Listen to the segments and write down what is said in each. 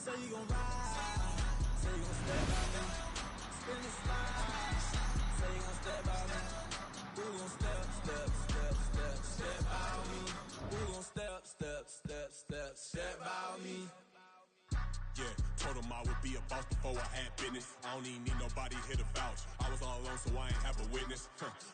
Say you gon' ride, say you gon' step by me. Spin the slide, say you gon' step by me. Who gon' step by me? Who gon' step by me? Yeah, told him I would be a boss before I had business. I don't even need nobody here to vouch. I was all alone, so I ain't have a witness.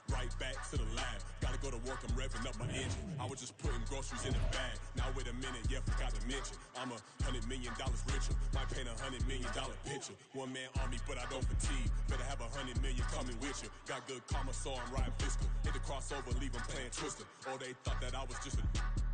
Right back to the lab. Gotta go to work, I'm revving up my engine. I was just putting groceries in the bag. Now wait a minute, yeah, forgot to mention. I'm $100 million richer. Might paint $100 million picture. One man army, but I don't fatigue. Better have 100 million coming with you. Got good karma, so I'm riding fiscal. Hit the crossover, leave them playing Twister. Or they thought that I was just a...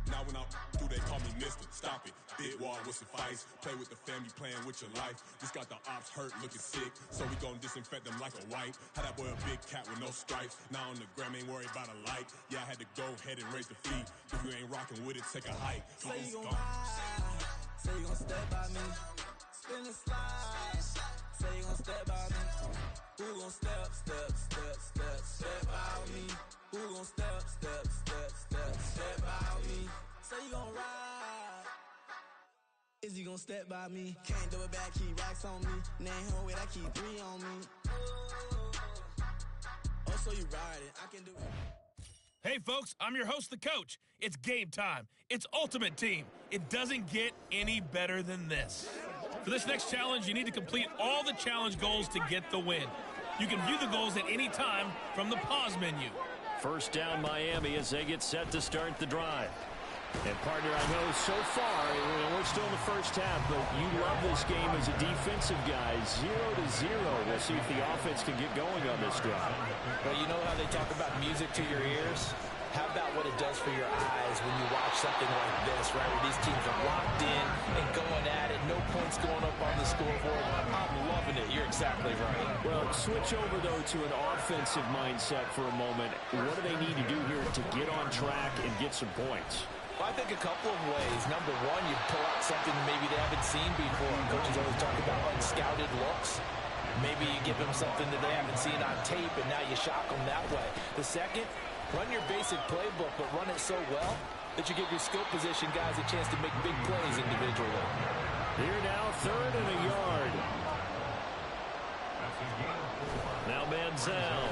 Now when I do, they call me mister. Stop it. Big wall with suffice. Play with the family, playing with your life. Just got the ops hurt, looking sick. So we gon' disinfect them like a wipe. Had that boy a big cat with no stripes. Now on the gram, ain't worried about a light. Yeah, I had to go ahead and raise the feet. If you ain't rocking with it, take a hike. Say you gon' ride, say you gon' step by me. Spin the slide, say you gon' step by me. Who gon' step by me? Who gon' step by me? Say you gon' ride. Is he gon' step by me? Can't do it back, keep racks on me. Name home with I keep 3 on me. Oh, so you riding, I can do it. Hey folks, I'm your host, the coach. It's game time. It's Ultimate Team. It doesn't get any better than this. For this next challenge, you need to complete all the challenge goals to get the win. You can view the goals at any time from the pause menu. First down Miami as they get set to start the drive. And partner, I know so far, we're still in the first half, but you love this game as a defensive guy. 0-0. We'll see if the offense can get going on this drive. Well, you know how they talk about music to your ears? How about what it does for your eyes when you watch something like this, right, where these teams are locked in and going at it, no points going up on the scoreboard. I'm loving it. You're exactly right. Well, switch over, though, to an offensive mindset for a moment. What do they need to do here to get on track and get some points? Well, I think a couple of ways. Number one, you pull out something maybe they haven't seen before. Coaches always talk about unscouted looks. Maybe you give them something that they haven't seen on tape, and now you shock them that way. The second, run your basic playbook, but run it so well that you give your skill position guys a chance to make big plays individually. Here now, 3rd and a yard. Now Manziel.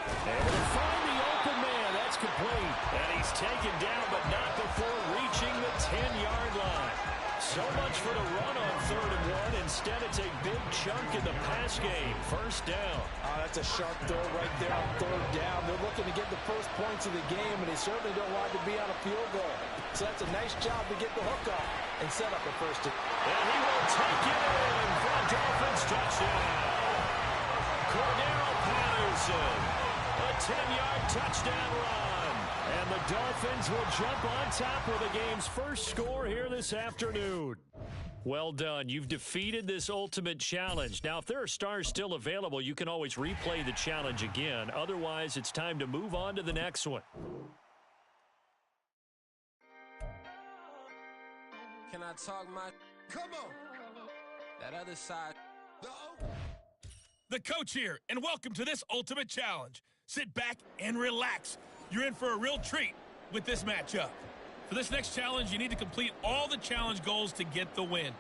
And to find the open man, that's complete. And he's taken down, but not before reaching the 10-yard line. So much for the run on 3rd and 1. Instead, it's a big chunk in the pass game. First down. Oh, that's a sharp throw right there on 3rd down. They're looking to get the first points of the game, and they certainly don't want to be on a field goal. So that's a nice job to get the hook up and set up a first. And he will take it in for a Dolphins touchdown. Cordero Patterson, a 10-yard touchdown run. And the Dolphins will jump on top of the game's first score here this afternoon. Well done. You've defeated this ultimate challenge. Now, if there are stars still available, you can always replay the challenge again. Otherwise, it's time to move on to the next one. Can I talk my... Come on. That other side. The coach here, and welcome to this ultimate challenge. Sit back and relax. You're in for a real treat with this matchup. For this next challenge, you need to complete all the challenge goals to get the win.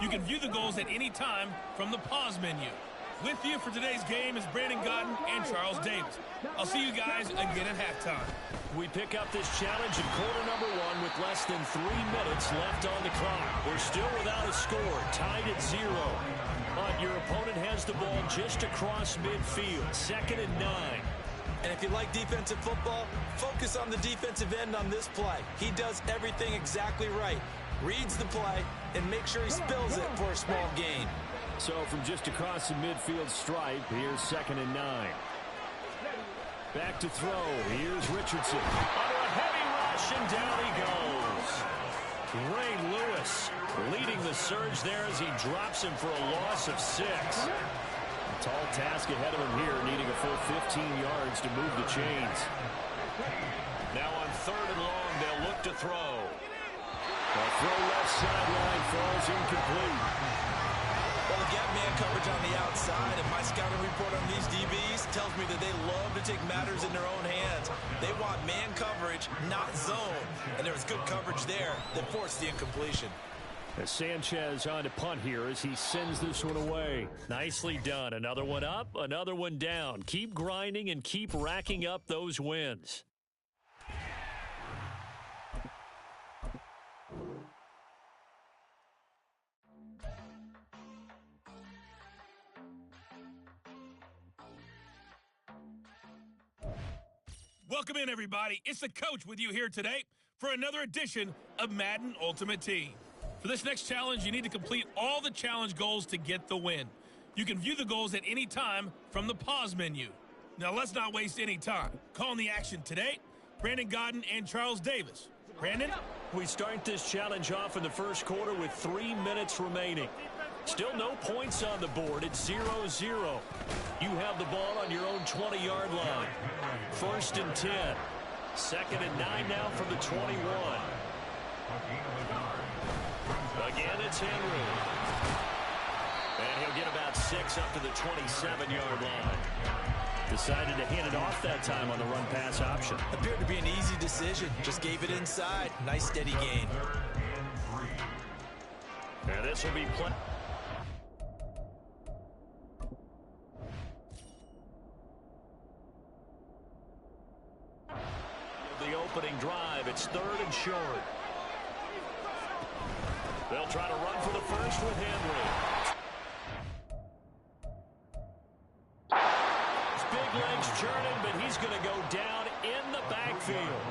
You can view the goals at any time from the pause menu. With you for today's game is Brandon Godden and Charles Davis. I'll see you guys again at halftime. We pick up this challenge in quarter number 1 with less than 3 minutes left on the clock. We're still without a score, tied at 0. But your opponent has the ball just across midfield, 2nd and 9. And if you like defensive football, focus on the defensive end on this play. He does everything exactly right. Reads the play and make sure he spills it for a small gain. So from just across the midfield stripe, here's 2nd and 9. Back to throw. Here's Richardson. Under a heavy rush, and down he goes. Ray Lewis leading the surge there as he drops him for a loss of 6. A tall task ahead of him here, needing a full 15 yards to move the chains. Now on 3rd and long, they'll look to throw. The throw left sideline falls incomplete. Well, the get man coverage on the outside, and my scouting report on these DBs tells me that they love to take matters in their own hands. They want man coverage, not zone. And there was good coverage there that forced the incompletion. As Sanchez on to punt here as he sends this one away. Nicely done. Another one up, another one down. Keep grinding and keep racking up those wins. Welcome in, everybody. It's the coach with you here today for another edition of Madden Ultimate Team. For this next challenge, you need to complete all the challenge goals to get the win. You can view the goals at any time from the pause menu. Now, let's not waste any time. Calling the action today, Brandon Godden and Charles Davis. Brandon? We start this challenge off in the first quarter with 3 minutes remaining. Still no points on the board. It's 0-0. You have the ball on your own 20-yard line. 1st and 10. 2nd and 9 now from the 21. Again, it's Henry. And he'll get about 6 up to the 27-yard line. Decided to hand it off that time on the run-pass option. Appeared to be an easy decision. Just gave it inside. Nice steady gain. And this will be play. The opening drive. It's 3rd and short. They'll try to run for the first with Henry. His big legs churning, but he's going to go down in the backfield.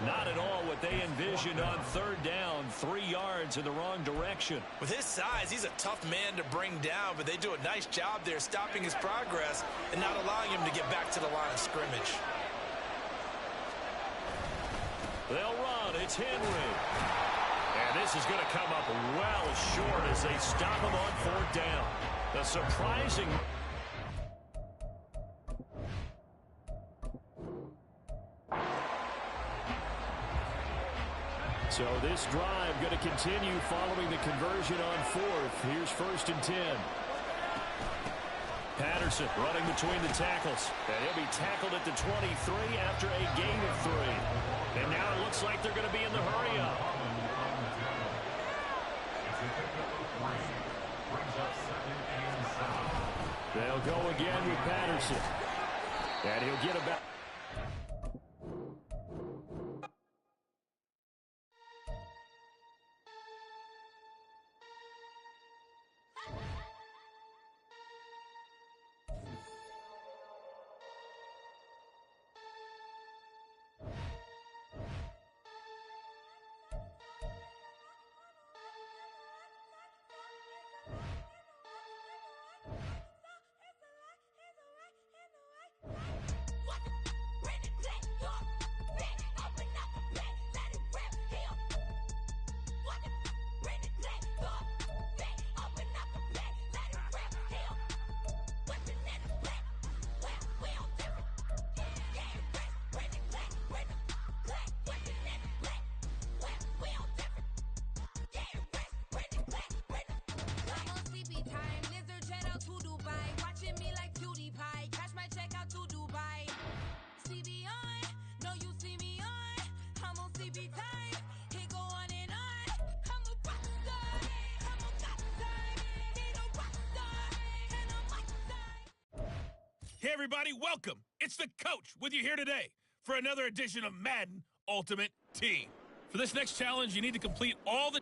Not at all what they envisioned on 3rd down. 3 yards in the wrong direction. With his size, he's a tough man to bring down, but they do a nice job there stopping his progress and not allowing him to get back to the line of scrimmage. They'll run. It's Henry. And this is going to come up well short as they stop him on 4th down. The surprising... So this drive going to continue following the conversion on 4th. Here's 1st and 10. Patterson running between the tackles. And he'll be tackled at the 23 after a gain of 3. And now it looks like they're going to be in the hurry-up. They'll go again with Patterson. And he'll get about... Hey, everybody, welcome. It's the coach with you here today for another edition of Madden Ultimate Team. For this next challenge, you need to complete all the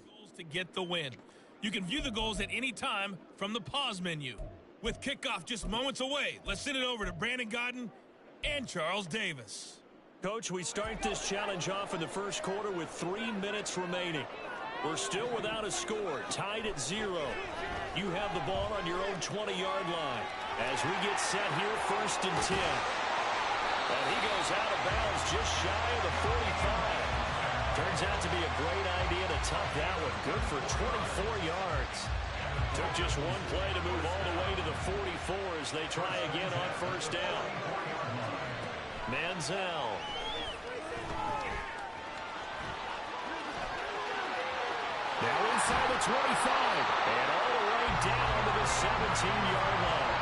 goals to get the win. You can view the goals at any time from the pause menu. With kickoff just moments away, let's send it over to Brandon Godden and Charles Davis. Coach, we start this challenge off in the first quarter with 3 minutes remaining. We're still without a score, tied at 0. You have the ball on your own 20-yard line. As we get set here, 1st and 10. And he goes out of bounds just shy of the 45. Turns out to be a great idea to tuck that one. Good for 24 yards. Took just one play to move all the way to the 44 as they try again on 1st down. Manziel. Now inside the 25. And all the way down to the 17-yard line.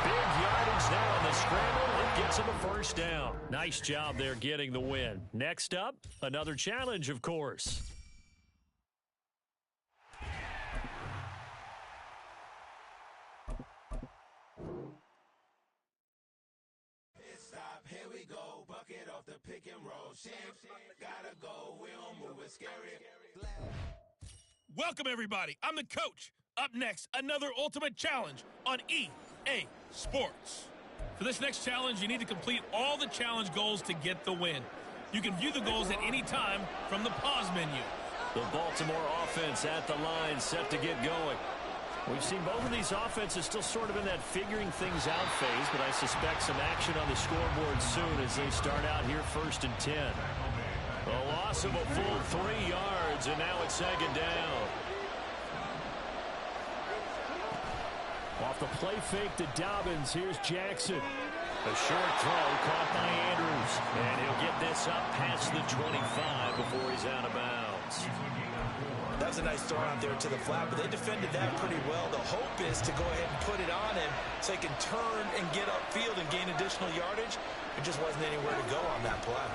Big yardage there on the scramble. It gets him a first down. Nice job there getting the win. Next up, another challenge, of course. Here we go, bucket off the pick and roll. Champs, gotta go, we don't move it, scary. Welcome, everybody. I'm the coach. Up next, another ultimate challenge on EA Sports. For this next challenge, you need to complete all the challenge goals to get the win. You can view the goals at any time from the pause menu. The Baltimore offense at the line, set to get going. We've seen both of these offenses still sort of in that figuring things out phase, but I suspect some action on the scoreboard soon as they start out here 1st and 10. A loss of a full 3 yards, and now it's second down. Off the play fake to Dobbins, here's Jackson. A short throw caught by Andrews, and he'll get this up past the 25 before he's out of bounds. That was a nice throw out there to the flat, but they defended that pretty well. The hope is to go ahead and put it on him so he can turn and get upfield and gain additional yardage. There just wasn't anywhere to go on that play.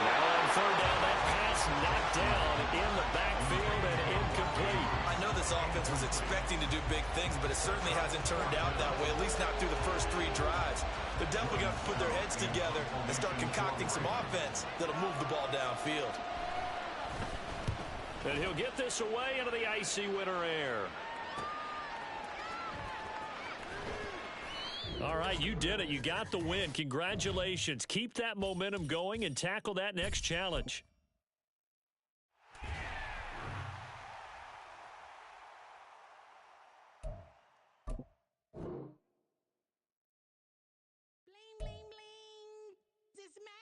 Now on third down, that pass knocked down in the backfield and incomplete. I know this offense was expecting to do big things, but it certainly hasn't turned out that way, at least not through the first 3 drives. They're definitely going to put their heads together and start concocting some offense that'll move the ball downfield. And he'll get this away into the icy winter air. All right, you did it. You got the win. Congratulations. Keep that momentum going and tackle that next challenge. Bling, bling, bling. This man.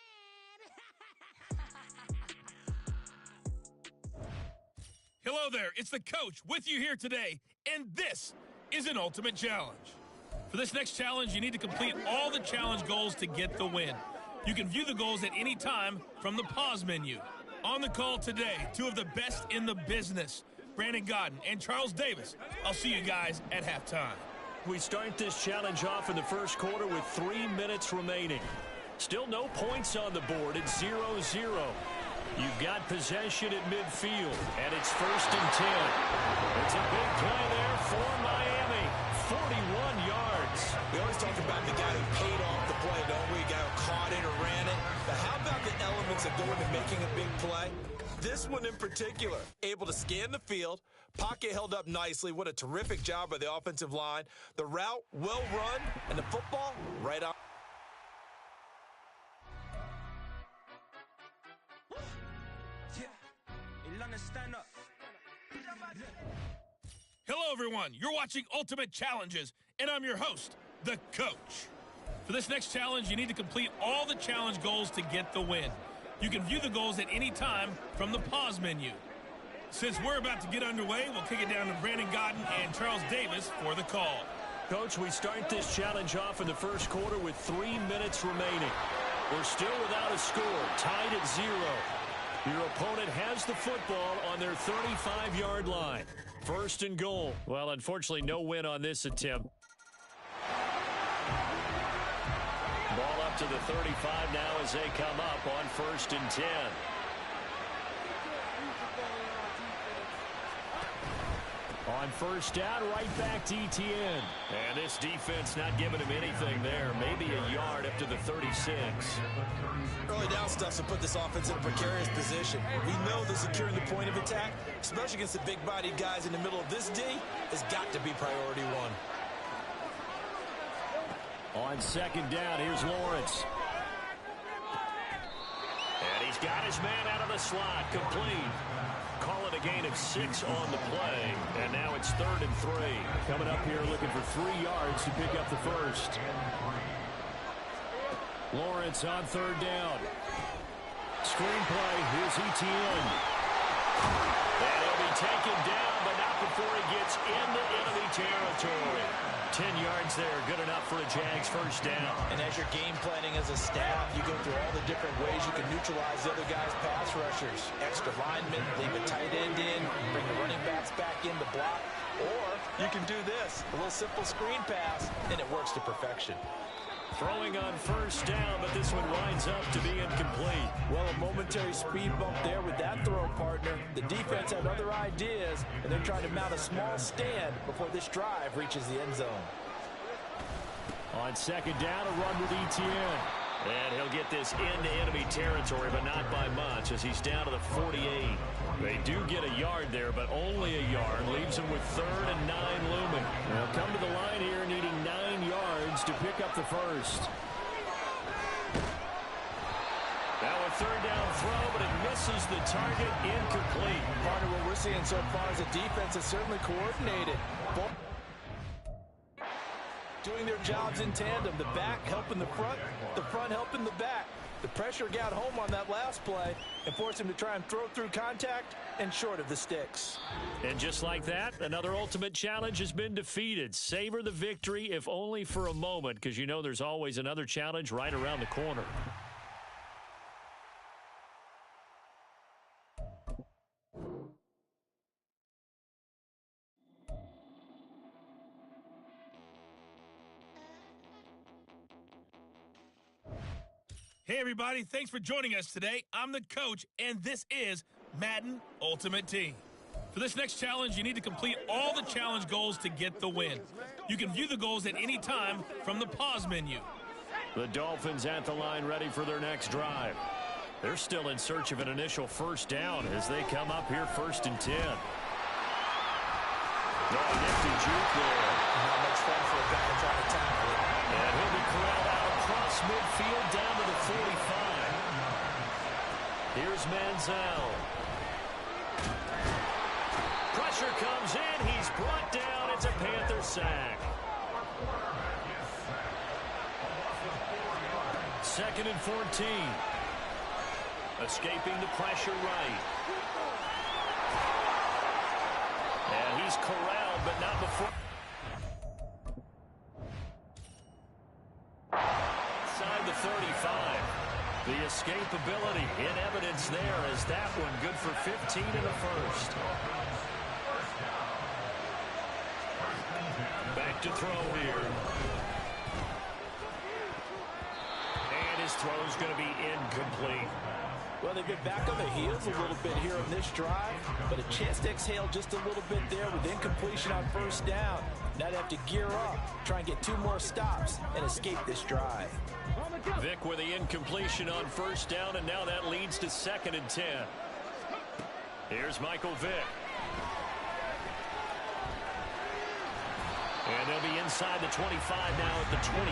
Hello there, it's the coach with you here today, and this is an ultimate challenge. For this next challenge, you need to complete all the challenge goals to get the win. You can view the goals at any time from the pause menu. On the call today, 2 of the best in the business, Brandon Gaudin and Charles Davis. I'll see you guys at halftime. We start this challenge off in the first quarter with 3 minutes remaining. Still no points on the board. It's 0-0. You've got possession at midfield, and it's 1st and 10. It's a big play there for Miami. 41 yards. We always talk about the guy who paid off the play, don't we? The guy who caught it or ran it. But how about the elements that go into making a big play? This one in particular, able to scan the field, pocket held up nicely. What a terrific job by the offensive line. The route, well run, and the football right on. Stand up. Hello, everyone. You're watching Ultimate Challenges, and I'm your host, the coach. For this next challenge, you need to complete all the challenge goals to get the win. You can view the goals at any time from the pause menu. Since we're about to get underway, we'll kick it down to Brandon Gaudin and Charles Davis for the call. Coach, we start this challenge off in the first quarter with 3 minutes remaining. We're still without a score, tied at 0. Your opponent has the football on their 35-yard line. 1st and goal. Well, unfortunately, no win on this attempt. Ball up to the 35 now as they come up on 1st and 10. On 1st down, right back to Etienne. And this defense not giving him anything there. Maybe a yard up to the 36. Early down stuff to put this offense in a precarious position. We know that securing the point of attack, especially against the big-bodied guys in the middle of this D, has got to be priority 1. On 2nd down, here's Lawrence. And he's got his man out of the slot, complete. Call it a gain of 6 on the play, and now it's 3rd and 3. Coming up here looking for 3 yards to pick up the first. Lawrence on 3rd down. Screenplay, here's Etienne. And he'll be take him down, but not before he gets into enemy territory. 10 yards there, good enough for a Jags first down. And as you're game planning as a staff, you go through all the different ways you can neutralize the other guy's pass rushers. Extra linemen, leave a tight end in, bring the running backs back in to block. Or you can do this, a little simple screen pass, and it works to perfection. Throwing on first down, but this one winds up to be incomplete. Well, a momentary speed bump there with that throw, partner. The defense had other ideas, and they're trying to mount a small stand before this drive reaches the end zone. On second down, a run with Etienne. And he'll get this into enemy territory, but not by much, as he's down to the 48. They do get a yard there, but only a yard. Leaves him with 3rd and 9 looming. They'll come to the line here needing 9 yards to pick up the first. Now a 3rd down throw, but it misses the target, incomplete. Partner, what we're seeing so far is the defense is certainly coordinated. Doing their jobs in tandem. The back helping the front helping the back. The pressure got home on that last play and forced him to try and throw through contact and short of the sticks. And just like that, another ultimate challenge has been defeated. Savor the victory, if only for a moment, because you know there's always another challenge right around the corner. Hey, everybody. Thanks for joining us today. I'm the coach, and this is Madden Ultimate Team. For this next challenge, you need to complete all the challenge goals to get the win. You can view the goals at any time from the pause menu. The Dolphins at the line ready for their next drive. They're still in search of an initial first down as they come up here 1st and 10. Nifty juke there. Not much fun for a guy trying to tackle it. And he'll be corralled out across midfield down to the 45. Here's Manziel. Pressure comes in. He's brought down. It's a Panther sack. 2nd and 14. Escaping the pressure right. And he's corralled, but not before. Inside the 35. The escapability in evidence there as that one good for 15 in the first. Back to throw here. And his throw's going to be incomplete. Well, they've been back on their heels a little bit here on this drive, but a chance to exhale just a little bit there with incompletion on first down. Now they have to gear up, try and get 2 more stops, and escape this drive. Vic with the incompletion on first down, and now that leads to 2nd and 10. Here's Michael Vick. And they'll be inside the 25 now at the 24.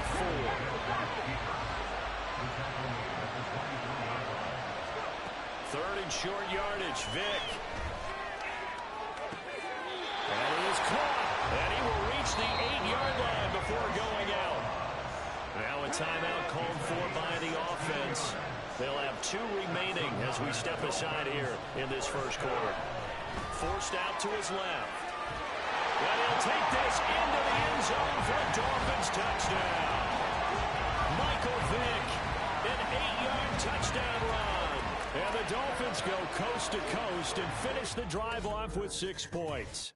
Third and short yardage, Vick. And he is caught. And he will reach the 8-yard line before going out. Now a timeout called for by the offense. They'll have 2 remaining as we step aside here in this first quarter. Forced out to his left. And he'll take this into the end zone for a Dolphins touchdown. Michael Vick, an 8-yard touchdown run. And the Dolphins go coast to coast and finish the drive off with 6 points.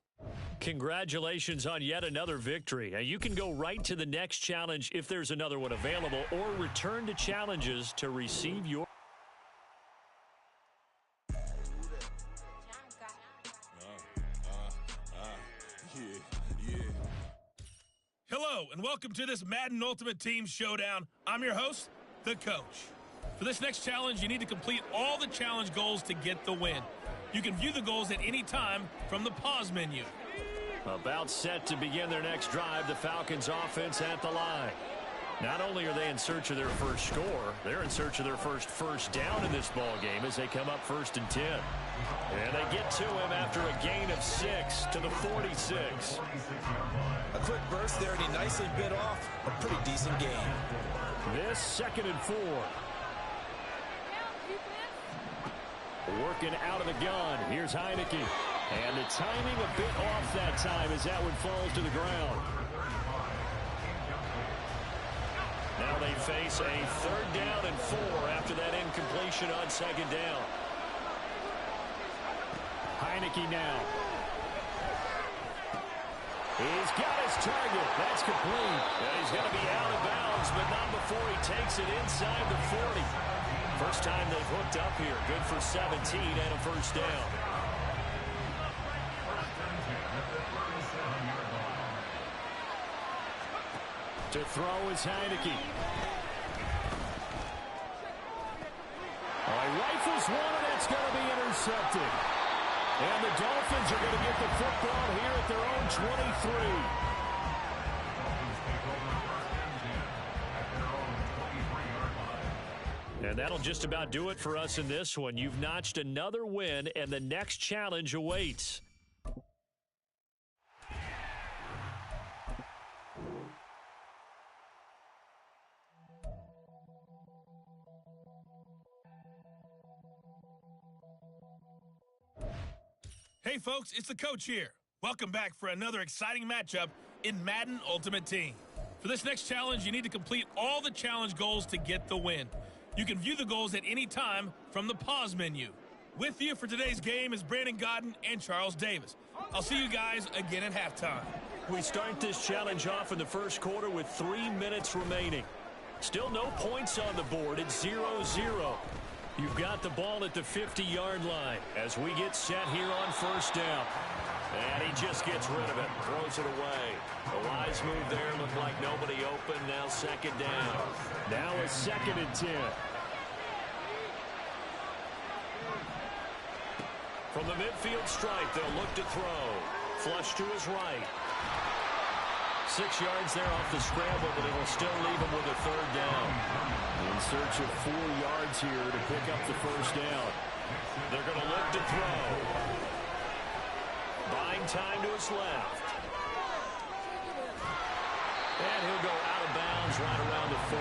Congratulations on yet another victory. Now you can go right to the next challenge if there's another one available, or return to challenges to receive your... Hello, and welcome to this Madden Ultimate Team Showdown. I'm your host, the coach. For this next challenge, you need to complete all the challenge goals to get the win. You can view the goals at any time from the pause menu. About set to begin their next drive, the Falcons offense at the line. Not only are they in search of their first score, they're in search of their first down in this ball game as they come up 1st and 10. And they get to him after a gain of 6 to the 46. A quick burst there, and he nicely bit off a pretty decent gain. This 2nd and 4. Working out of the gun. Here's Heineke. And the timing a bit off that time as that one falls to the ground. Now they face a 3rd down and 4 after that incompletion on 2nd down. Heineke now. He's got his target. That's complete. And he's going to be out of bounds, but not before he takes it inside the 40. First time they've hooked up here. Good for 17 and a 1st down. To throw is Heineke. He rifles one, and that's going to be intercepted. And the Dolphins are going to get the football here at their own 23. And that'll just about do it for us in this one. You've notched another win, and the next challenge awaits. Hey folks, it's the coach here. Welcome back for another exciting matchup in Madden Ultimate Team. For this next challenge, you need to complete all the challenge goals to get the win. You can view the goals at any time from the pause menu. With you for today's game is Brandon Godden and Charles Davis. I'll see you guys again at halftime. We start this challenge off in the first quarter with 3 minutes remaining. Still no points on the board. It's 0-0. You've got the ball at the 50-yard line as we get set here on 1st down. And he just gets rid of it, throws it away. A wise move there, looked like nobody open. Now 2nd down. Now a 2nd and 10. From the midfield stripe, they'll look to throw. Flush to his right. 6 yards there off the scramble, but it'll still leave him with a 3rd down. In search of 4 yards here to pick up the 1st down. They're going to look to throw. Buying time to his left. And he'll go out of bounds right around the 40.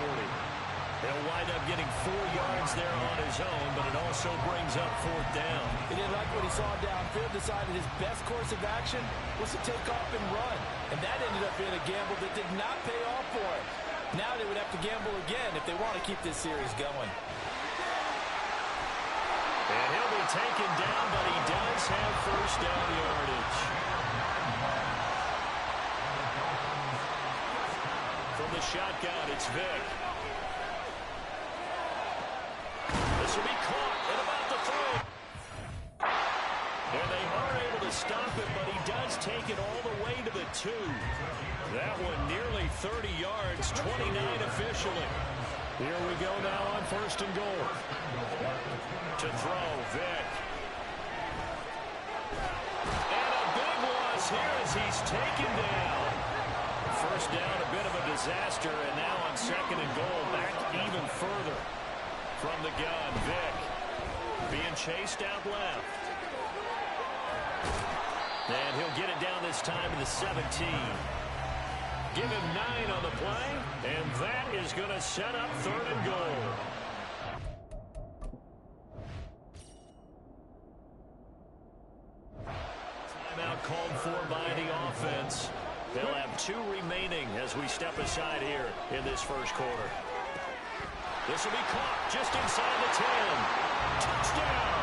He'll wind up getting 4 yards there on his own, but it also brings up 4th down. He didn't like what he saw downfield, decided his best course of action was to take off and run. And that ended up being a gamble that did not pay off for him. Now they would have to gamble again if they want to keep this series going. And he'll be taken down, but he does have 1st down yardage. From the shotgun, it's Vick. This will be caught at about the 3. And they are able to stop it, but he does take it all the way to the 2. That one nearly 30 yards, 29 officially. Here we go now on 1st and goal. To throw, Vick. And a big loss here as he's taken down. 1st down, a bit of a disaster, and now on 2nd and goal, back even further. From the gun, Vick being chased out left. And he'll get it down this time to the 17. Give him 9 on the play, and that is going to set up 3rd and goal. Timeout called for by the offense. They'll have 2 remaining as we step aside here in this first quarter. This will be caught just inside the 10. Touchdown!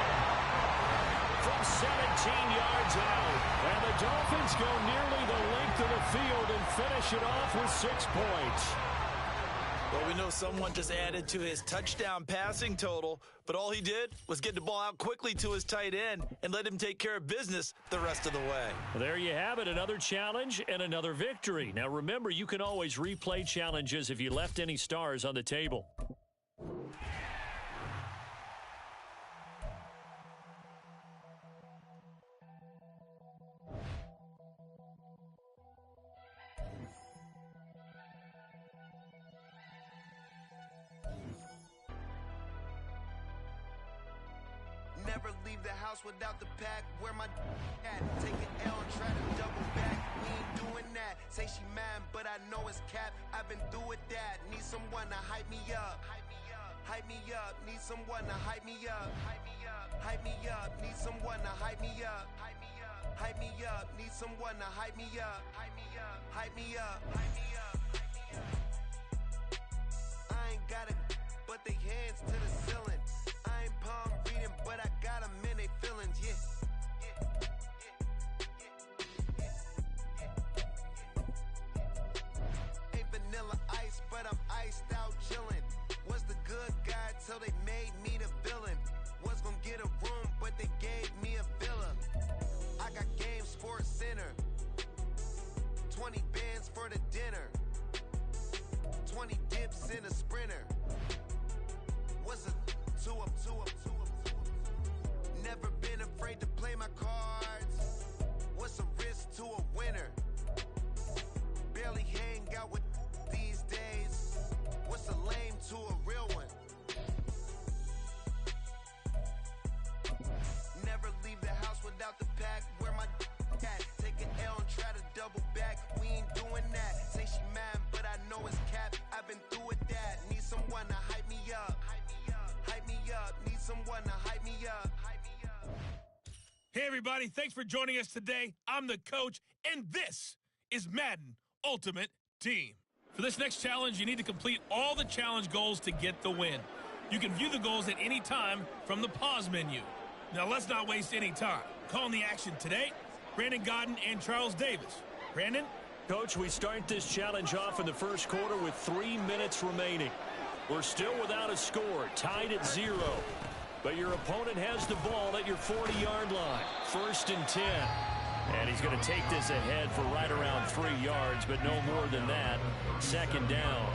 From 17 yards out. And the Dolphins go nearly the length of the field and finish it off with 6 points. Well, we know someone just added to his touchdown passing total, but all he did was get the ball out quickly to his tight end and let him take care of business the rest of the way. Well, there you have it, another challenge and another victory. Now remember, you can always replay challenges if you left any stars on the table. Never leave the house without the pack. Where my at? Take an L and try to double back. We ain't doing that. Say she mad, but I know it's cap. I've been through with that. Need someone to hype me up. Hype me up. Need someone to hype me up. Hype me up. Need someone to hype me up. hype me up. Need someone to hype me up. Hype me up. Hype me up. Hype me up. I ain't got it, but they hands to the ceiling. I ain't palm reading, but I got them in they feelings. Yeah. Ain't vanilla ice, but I'm iced out chillin'. Was the good guy till they made me the villain. Was gonna get a room, but they gave me a villa. I got game Sports Center. 20 bands for the dinner. 20 dips in a sprinter. What's a two up? Never been afraid to play my cards. What's a risk to a winner? Barely hang out with these days. What's a lame to a real one? Never leave the house without the pack. Where my at? Take an L and try to double back. We ain't doing that. Say she mad, but I know it's cap. I've been through with that. Need someone to hype me up. Hype me up. Hype me up. Need someone to hype me up. Hype me up. Hey, everybody. Thanks for joining us today. I'm the coach, and this is Madden Ultimate Team. For this next challenge, you need to complete all the challenge goals to get the win. You can view the goals at any time from the pause menu. Now, let's not waste any time. Calling the action today, Brandon Godden and Charles Davis. Brandon? Coach, we start this challenge off in the first quarter with 3 minutes remaining. We're still without a score, tied at 0. But your opponent has the ball at your 40-yard line. 1st and 10. And he's going to take this ahead for right around 3 yards, but no more than that. 2nd down.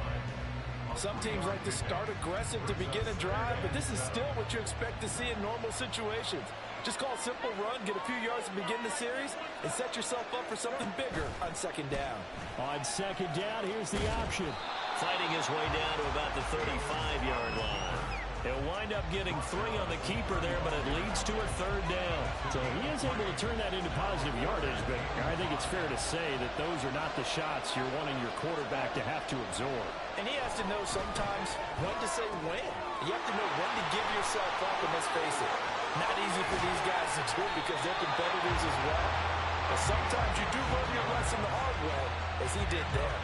Some teams like to start aggressive to begin a drive, but this is still what you expect to see in normal situations. Just call a simple run, get a few yards to begin the series, and set yourself up for something bigger on 2nd down. On 2nd down, here's the option. Fighting his way down to about the 35-yard line. He'll wind up getting 3 on the keeper there, but it leads to a 3rd down. So he is able to turn that into positive yardage, but I think it's fair to say that those are not the shots you're wanting your quarterback to have to absorb. And he has to know sometimes when to say when. You have to know when to give yourself up, and let's face it, not easy for these guys to do because they're competitors as well. But sometimes you do learn your lesson the hard way, as he did there.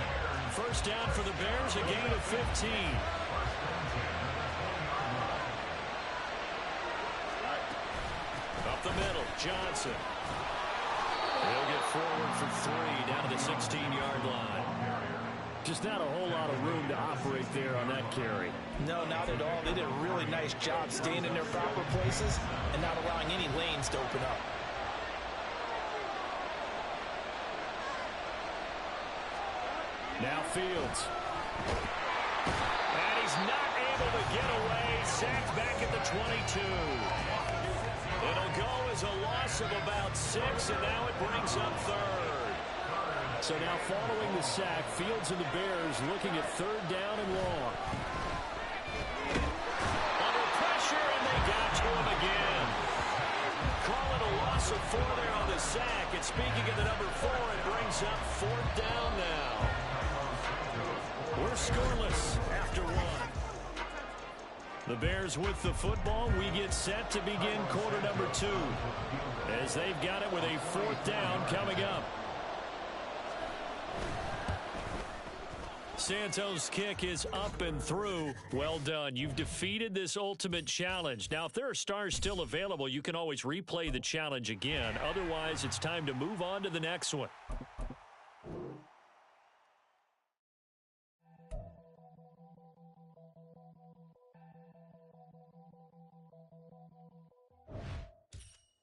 1st down for the Bears, a gain of 15. Up the middle, Johnson. He'll get forward for 3 down to the 16-yard line. Just not a whole lot of room to operate there on that carry. No, not at all. They did a really nice job staying in their proper places and not allowing any lanes to open up. Now Fields. And he's not able to get away. Sacked back at the 22. It'll go as a loss of about 6, and now it brings up 3rd. So now following the sack, Fields and the Bears looking at 3rd down and long. Under pressure, and they got to him again. Call it a loss of 4 there on the sack. And speaking of the number 4, it brings up 4th down now. We're scoreless after 1. The Bears with the football. We get set to begin quarter number 2 as they've got it with a 4th down coming up. Santos' kick is up and through. Well done. You've defeated this ultimate challenge. Now, if there are stars still available, you can always replay the challenge again. Otherwise, it's time to move on to the next one.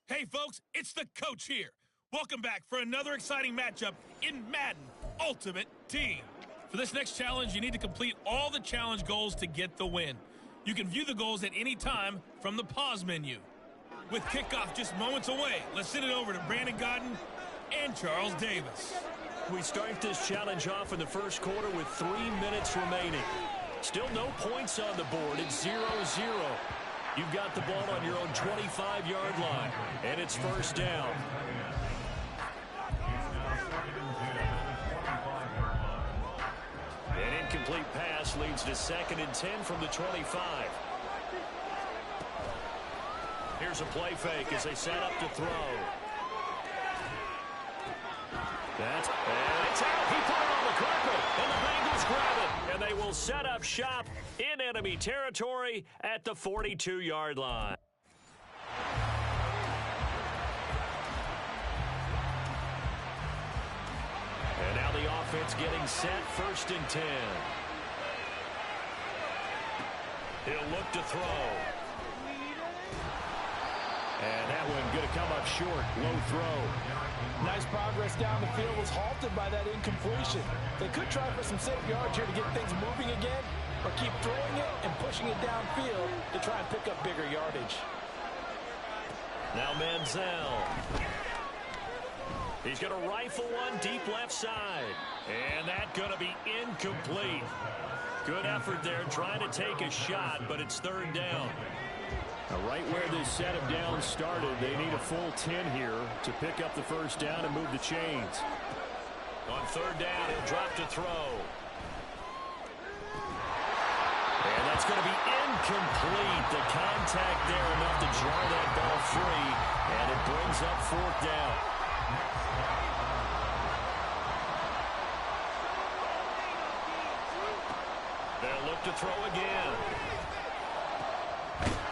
Hey, folks, it's the coach here. Welcome back for another exciting matchup in Madden Ultimate Team. For this next challenge, you need to complete all the challenge goals to get the win. You can view the goals at any time from the pause menu. With kickoff just moments away, let's send it over to Brandon Godden and Charles Davis. We start this challenge off in the first quarter with 3 minutes remaining. Still no points on the board. It's 0-0. You've got the ball on your own 25-yard line, and it's 1st down. An incomplete pass leads to 2nd and 10 from the 25. Here's a play fake as they set up to throw. And it's out. He put it on the carpet, and the Bengals grab it. And they will set up shop in enemy territory at the 42-yard line. And now the offense getting set, 1st and 10. He'll look to throw. And that one going to come up short. Low throw. Nice progress down the field, was halted by that incompletion. They could try for some safe yards here to get things moving again, or keep throwing it and pushing it downfield to try and pick up bigger yardage. Now Manziel. He's going to rifle one deep left side. And that's going to be incomplete. Good effort there trying to take a shot, but it's 3rd down. Now right where this set of downs started, they need a full 10 here to pick up the 1st down and move the chains. On 3rd down, he'll drop to throw. And that's going to be incomplete. The contact there enough to jar that ball free, and it brings up 4th down. They'll look to throw again.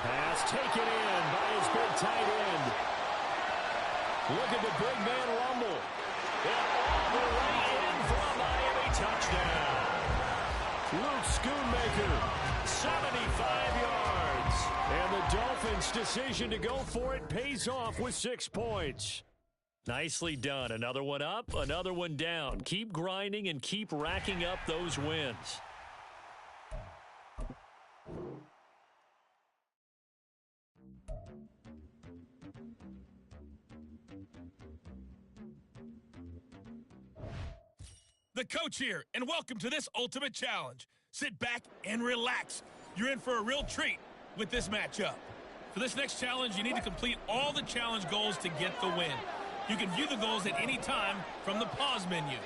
Pass taken in by his big tight end. Look at the big man rumble. And all the way in for a Miami touchdown. Luke Schoonmaker, 75 yards. And the Dolphins' decision to go for it pays off with 6 points. Nicely done. Another one up, another one down. Keep grinding and keep racking up those wins. The coach here, and welcome to this ultimate challenge. Sit back and relax. You're in for a real treat with this matchup. For this next challenge, you need to complete all the challenge goals to get the win. You can view the goals at any time from the pause menu.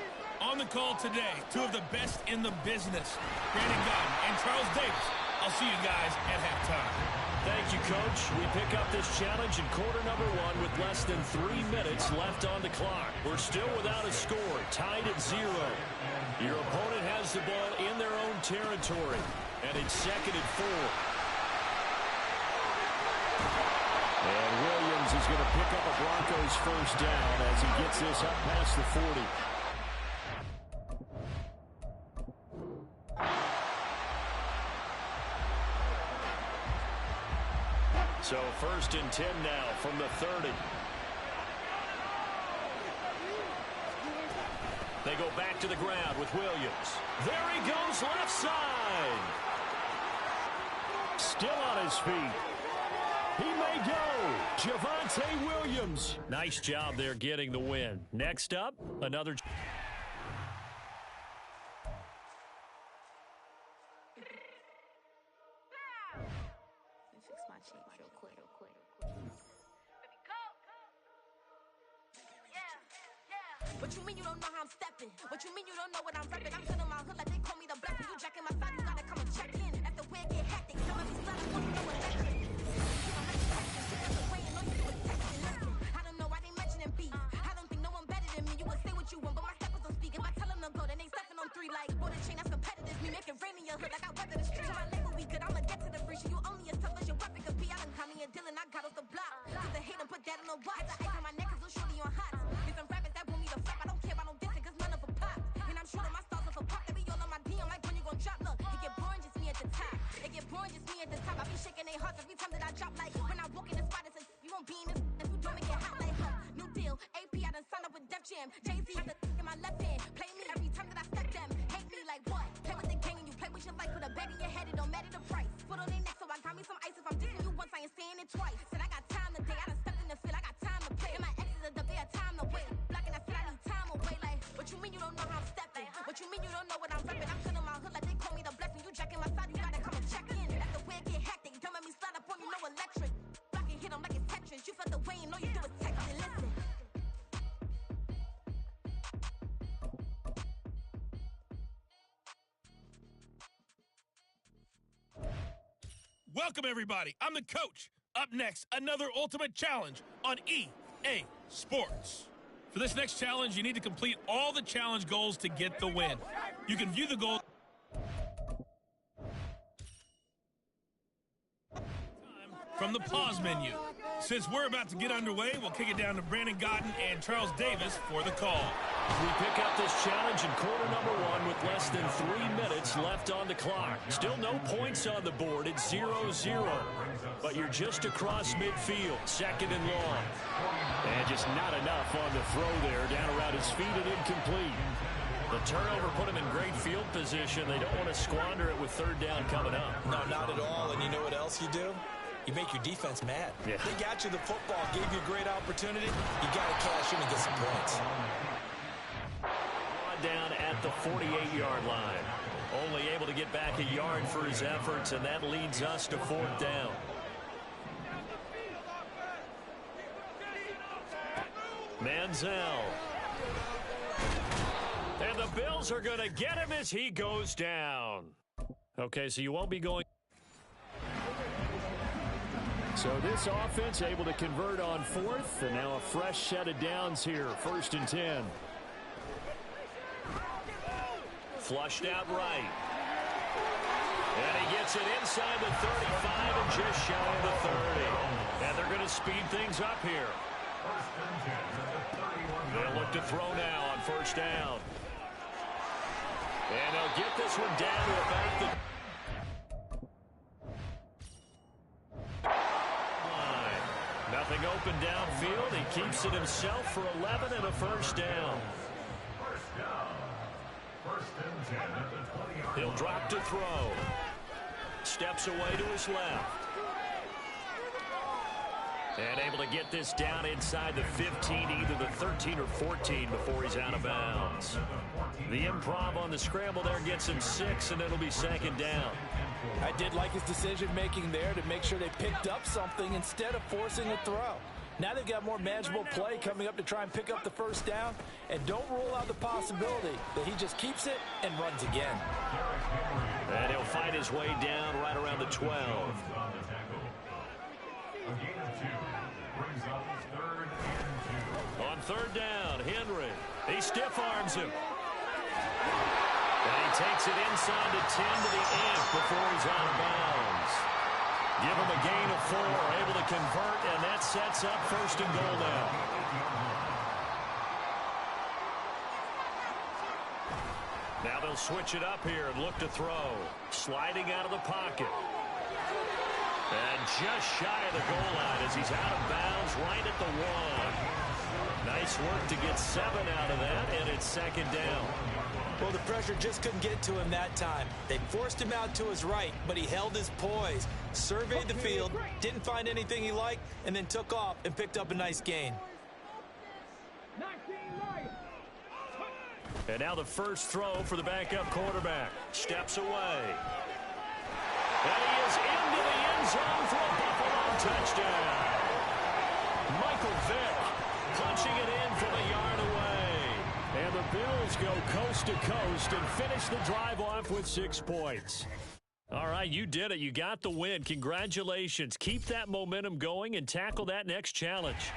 On the call today, 2 of the best in the business, Brandon Gordon and Charles Davis. I'll see you guys at halftime. Thank you, Coach. We pick up this challenge in quarter number 1 with less than 3 minutes left on the clock. We're still without a score, tied at 0. Your opponent has the ball in their own territory, and it's 2nd and 4. And Williams is going to pick up a Broncos 1st down as he gets this up past the 40. So 1st and 10 now from the 30. They go back to the ground with Williams. There he goes left side. Still on his feet. He may go. Javonte Williams. Nice job there getting the win. Next up, another... What you mean you don't know how I'm stepping? What you mean you don't know what I'm repping? I'm good in my hood like they call me the blessing. You jacking my side, you gotta come and check in. After where get hectic, some of these sluts want to know what electric. I don't know why they mentioning beef. I don't think no one better than me. You would say what you want, but my steppers don't speak. If I tell them to go, then they stepping on 3 like border chain. That's competitive. Me make it rain in your hood like I weather the street. So my label we good. I'ma get to the free. You only as tough as your weapon could be. I done call me a Dylan. I got off the block. Cause they hate and put that on the watch. The ice on my neck is little shorty on hot. Get some rappers that want me to flap. I don't care about no dissing cause none of them pop. And I'm shooting my stars off a pop. They be all on my DM like when you gon' drop. Look, it get boring just me at the top. It get boring just me at the top. I be shaking their hearts every time that I drop. Like when I walk in the spot, it's you won't be in this. If you don't make it hot like new deal. AP, I done signed up with Def Jam. Jay-Z got the in my left hand. Play me every time that I step them. Hate me like what? Play with the gang and you play with your life. Put a bag in your head, it don't matter the price. Put on their neck, so I got me some ice. If I'm dissing you once, I ain't saying it twice. Said I got time today, I done stepped in the field, I got time to play. And my exes are the big time to wait. Blocking, I said I need time away. Like, what you mean you don't know how I'm stepping? What you mean you don't know what I'm repping? I'm good in my hood like they call me the blessing. You jacking my side, you gotta come and check in. After where get hectic, don't make me slide up on you, no electric. Blocking, hit them like it's Tetris. You felt the way and all you do is text and listen. Welcome, everybody. I'm the coach. Up next, another ultimate challenge on EA Sports. For this next challenge, you need to complete all the challenge goals to get the win. You can view the goal from the pause menu. Since we're about to get underway, we'll kick it down to Brandon Godden and Charles Davis for the call. We pick up this challenge in quarter number 1 with less than 3 minutes left on the clock. Still no points on the board. It's 0-0. But you're just across midfield, second and long. And just not enough on the throw there. Down around his feet and incomplete. The turnover put him in great field position. They don't want to squander it with third down coming up. No, not at all. And you know what else you do? You make your defense mad. Yeah. They got you the football, gave you a great opportunity. You got to cash in and get some points. Down at the 48-yard line. Only able to get back a yard for his efforts, and that leads us to fourth down. Manziel. And the Bills are going to get him as he goes down. Okay, so you won't be going. So this offense able to convert on fourth, and now a fresh set of downs here, 1st and 10. Flushed out right. And he gets it inside the 35 and just shy of the 30. And they're going to speed things up here. They'll look to throw now on 1st down. And they'll get this one down to about the line. Nothing open downfield. He keeps it himself for 11 and a 1st down. He'll drop to throw. Steps away to his left. And able to get this down inside the 15, either the 13 or 14 before he's out of bounds. The improv on the scramble there gets him 6, and it'll be 2nd down. I did like his decision-making there to make sure they picked up something instead of forcing a throw. Now they've got more manageable play coming up to try and pick up the 1st down, and don't rule out the possibility that he just keeps it and runs again. And he'll fight his way down right around the 12. On 3rd down, Henry. He stiff-arms him. And he takes it inside the 10 to the end before he's out of bounds. Give him a gain of 4, able to convert, and that sets up 1st and goal now. Now they'll switch it up here and look to throw. Sliding out of the pocket. And just shy of the goal line as he's out of bounds right at the 1. Nice work to get 7 out of that, and it's 2nd down. Well, the pressure just couldn't get to him that time. They forced him out to his right, but he held his poise, surveyed the field, didn't find anything he liked, and then took off and picked up a nice gain. And now the first throw for the backup quarterback. Steps away. And he is into the end zone for a Buffalo touchdown. Michael Vick punching it in from a yard away. And the Bills go coast to coast and finish the drive off with 6 points. All right, you did it. You got the win. Congratulations. Keep that momentum going and tackle that next challenge.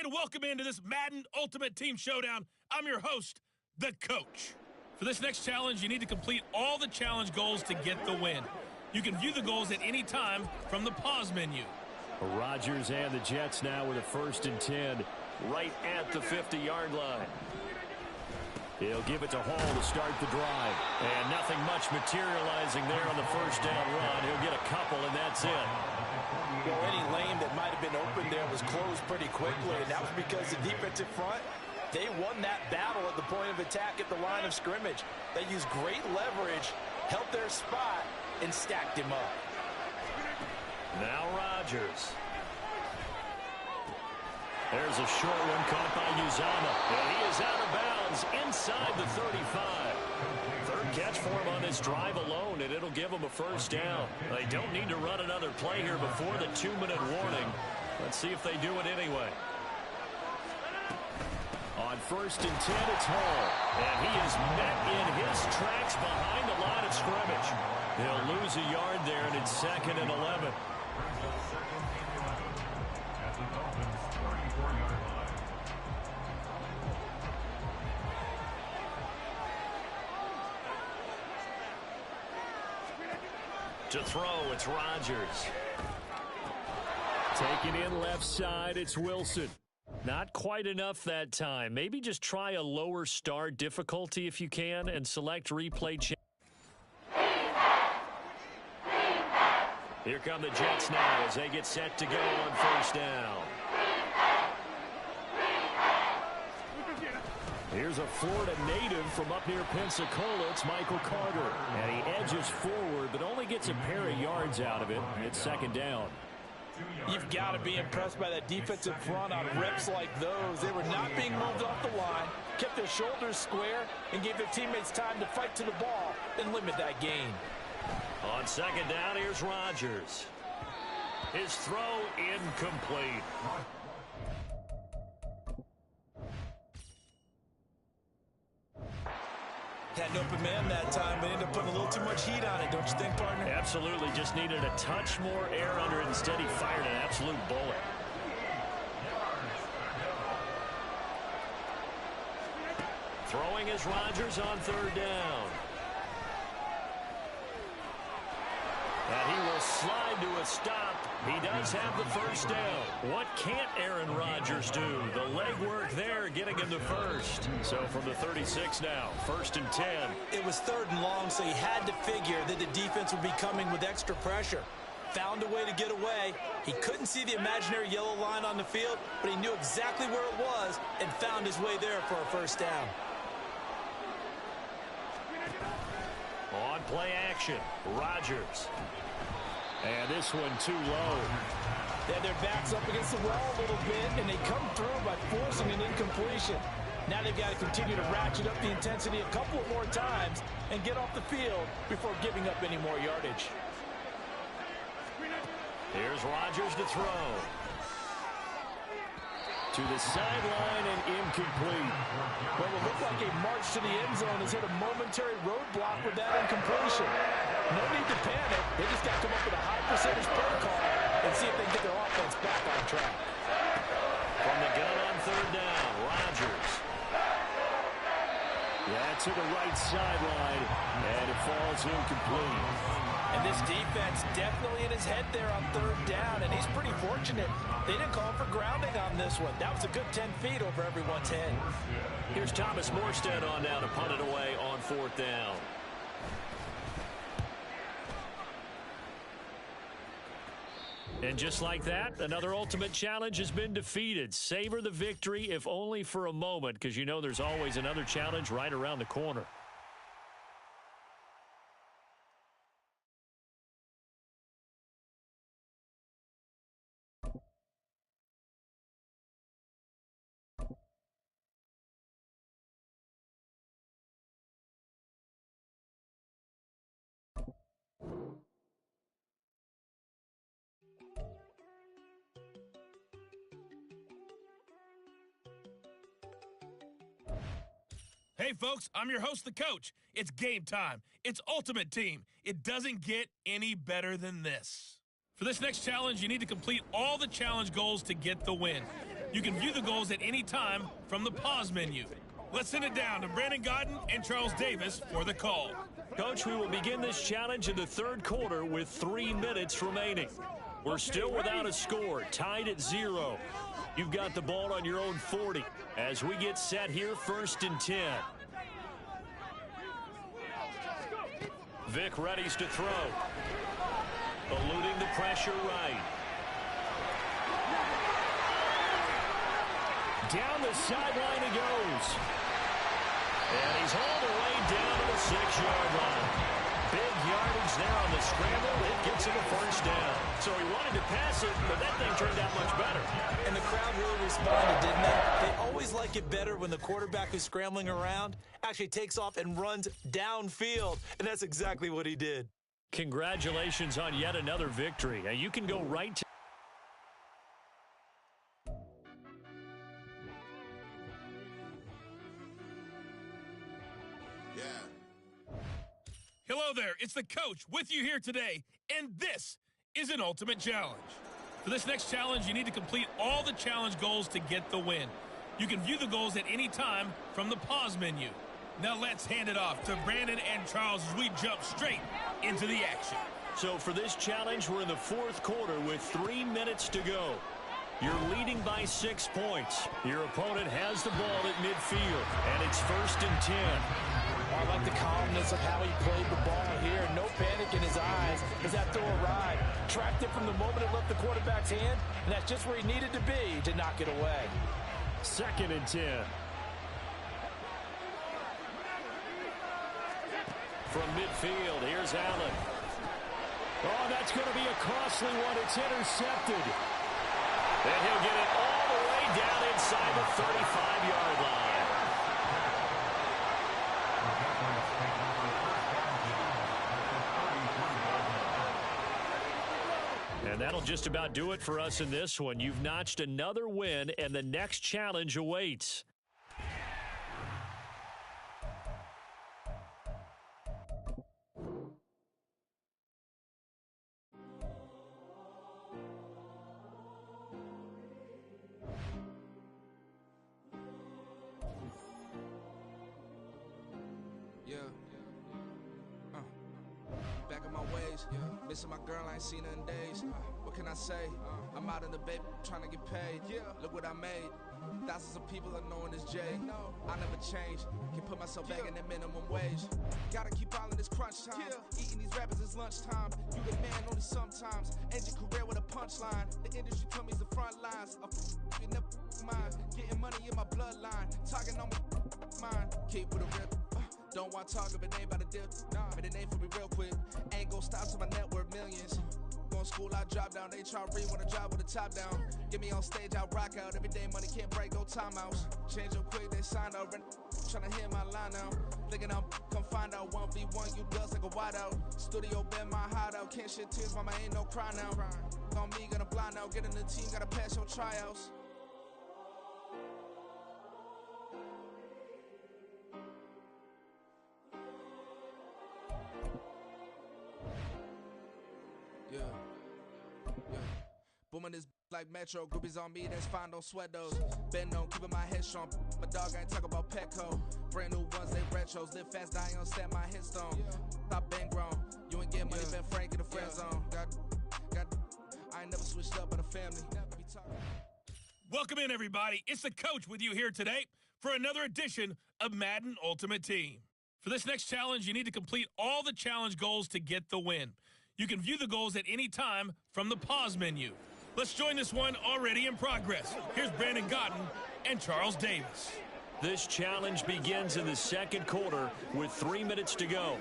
and welcome into this Madden Ultimate Team Showdown. I'm your host, the Coach. For this next challenge, you need to complete all the challenge goals to get the win. You can view the goals at any time from the pause menu. Rodgers and the Jets now with a 1st and 10 right at the 50-yard line. He'll give it to Hall to start the drive. And nothing much materializing there on the 1st down run. He'll get a couple, and that's it. Well, any lane that might have been open there was closed pretty quickly, and that was because the defensive front, they won that battle at the point of attack at the line of scrimmage. They used great leverage, held their spot, and stacked him up. Now Rodgers. There's a short one caught by Uzama, and he is out of bounds inside the 35. Third catch for him on this drive alone, and it'll give him a 1st down. They don't need to run another play here before the 2-minute warning. Let's see if they do it anyway. On 1st and 10, it's Hall, and he is met in his tracks behind the line of scrimmage. He'll lose a yard there, and it's 2nd and 11. To throw, it's Rodgers. Taking in left side, it's Wilson. Not quite enough that time. Maybe just try a lower start difficulty if you can and select replay. Here come the Jets now as they get set to go on 1st down. Here's a Florida native from up near Pensacola. It's Michael Carter. And he edges forward, but only gets a pair of yards out of it. It's 2nd down. You've got to be impressed by that defensive front on reps like those. They were not being moved off the line, kept their shoulders square, and gave their teammates time to fight to the ball and limit that gain. On 2nd down, here's Rodgers. His throw incomplete. Had an open man that time, but ended up putting a little too much heat on it, don't you think, partner? Absolutely. Just needed a touch more air under it. Instead, he fired an absolute bullet. Throwing is Rodgers on 3rd down. And he will slide to a stop. He does have the 1st down. What can't Aaron Rodgers do? The legwork there getting him to 1st. So from the 36 now, 1st and 10. It was 3rd and long, so he had to figure that the defense would be coming with extra pressure. Found a way to get away. He couldn't see the imaginary yellow line on the field, but he knew exactly where it was and found his way there for a 1st down. On play action, Rodgers. And this one too low. They had their backs up against the wall a little bit, and they come through by forcing an incompletion. Now they've got to continue to ratchet up the intensity a couple of more times and get off the field before giving up any more yardage. Here's Rodgers to throw. To the sideline and incomplete. Well, it looked like a march to the end zone has hit a momentary roadblock with that incompletion. No need to panic. They just got to come up with a high percentage play call and see if they can get their offense back on track. From the gun on 3rd down, Rodgers. Yeah, to the right sideline, and it falls incomplete. And this defense definitely in his head there on 3rd down, and he's pretty fortunate. They didn't call for grounding on this one. That was a good 10 feet over everyone's head. Here's Thomas Morstead on down to punt it away on 4th down. And just like that, another ultimate challenge has been defeated. Savor the victory, if only for a moment, because you know there's always another challenge right around the corner. Hey, folks, I'm your host, the Coach. It's game time. It's Ultimate Team. It doesn't get any better than this. For this next challenge, you need to complete all the challenge goals to get the win. You can view the goals at any time from the pause menu. Let's send it down to Brandon Godden and Charles Davis for the call. Coach, we will begin this challenge in the third quarter with 3 minutes remaining. We're still without a score, tied at 0. You've got the ball on your own 40 as we get set here, 1st and 10. Vic readies to throw. Eluding the pressure right. Down the sideline he goes. And he's hauled away down to the 6-yard line. Big yardage there on the scramble. It gets him a first down. So he wanted to pass it, but that thing turned out much better. And the crowd really responded, didn't they? They always like it better when the quarterback who's scrambling around actually takes off and runs downfield. And that's exactly what he did. Congratulations on yet another victory. Now you can go right to... Hello there, it's the coach with you here today, and this is an ultimate challenge. For this next challenge, you need to complete all the challenge goals to get the win. You can view the goals at any time from the pause menu. Now let's hand it off to Brandon and Charles as we jump straight into the action. So for this challenge, we're in the 4th quarter with 3 minutes to go. You're leading by 6 points. Your opponent has the ball at midfield, and it's 1st and 10. I like the calmness of how he played the ball here. No panic in his eyes as that throw arrived. Tracked it from the moment it left the quarterback's hand, and that's just where he needed to be to knock it away. 2nd and 10. From midfield, here's Allen. Oh, that's going to be a costly one. It's intercepted. And he'll get it all the way down inside the 35-yard line. And that'll just about do it for us in this one. You've notched another win, and the next challenge awaits. Back in my ways, missing my girl, I ain't seen her in days. What can I say? I'm out in the baby, trying to get paid. Look what I made. Thousands of people are knowing this J. I never change. Can put myself back in the minimum wage. Gotta keep all in this crunch time. Eating these rappers is lunchtime. You the man only sometimes. End your career with a punchline. The industry told me it's the front lines. You never mind. Getting money in my bloodline. Talking on my mind. Keep with a real. Don't want to talk if it ain't about a dip. But it ain't for me real quick. Ain't gon' stop till my net worth millions. Going school, I drop down. They try to read when I drop with the top down. Get me on stage, I rock out. Every day money can't break, no timeouts. Change up quick, they sign up. Tryna hear my line now. Thinking I'm come find out 1v1, you dust like a wideout. Studio been my hideout. Can't shed tears, mama ain't no cry now. On me, gonna blind out. Get in the team, gotta pass your tryouts. Booming this like Metro, groupies on me, that's fine, don't sweat those. Been on, keeping my head strong. My dog ain't talk about Petco. Brand new ones, they retros. Live fast, dying on set, my headstone. Stop been grown. You ain't get money, been frank in the friend zone. I ain't never switched up on the family. Welcome in, everybody. It's the coach with you here today for another edition of Madden Ultimate Team. For this next challenge, you need to complete all the challenge goals to get the win. You can view the goals at any time from the pause menu. Let's join this one already in progress. Here's Brandon Godden and Charles Davis. This challenge begins in the 2nd quarter with 3 minutes to go.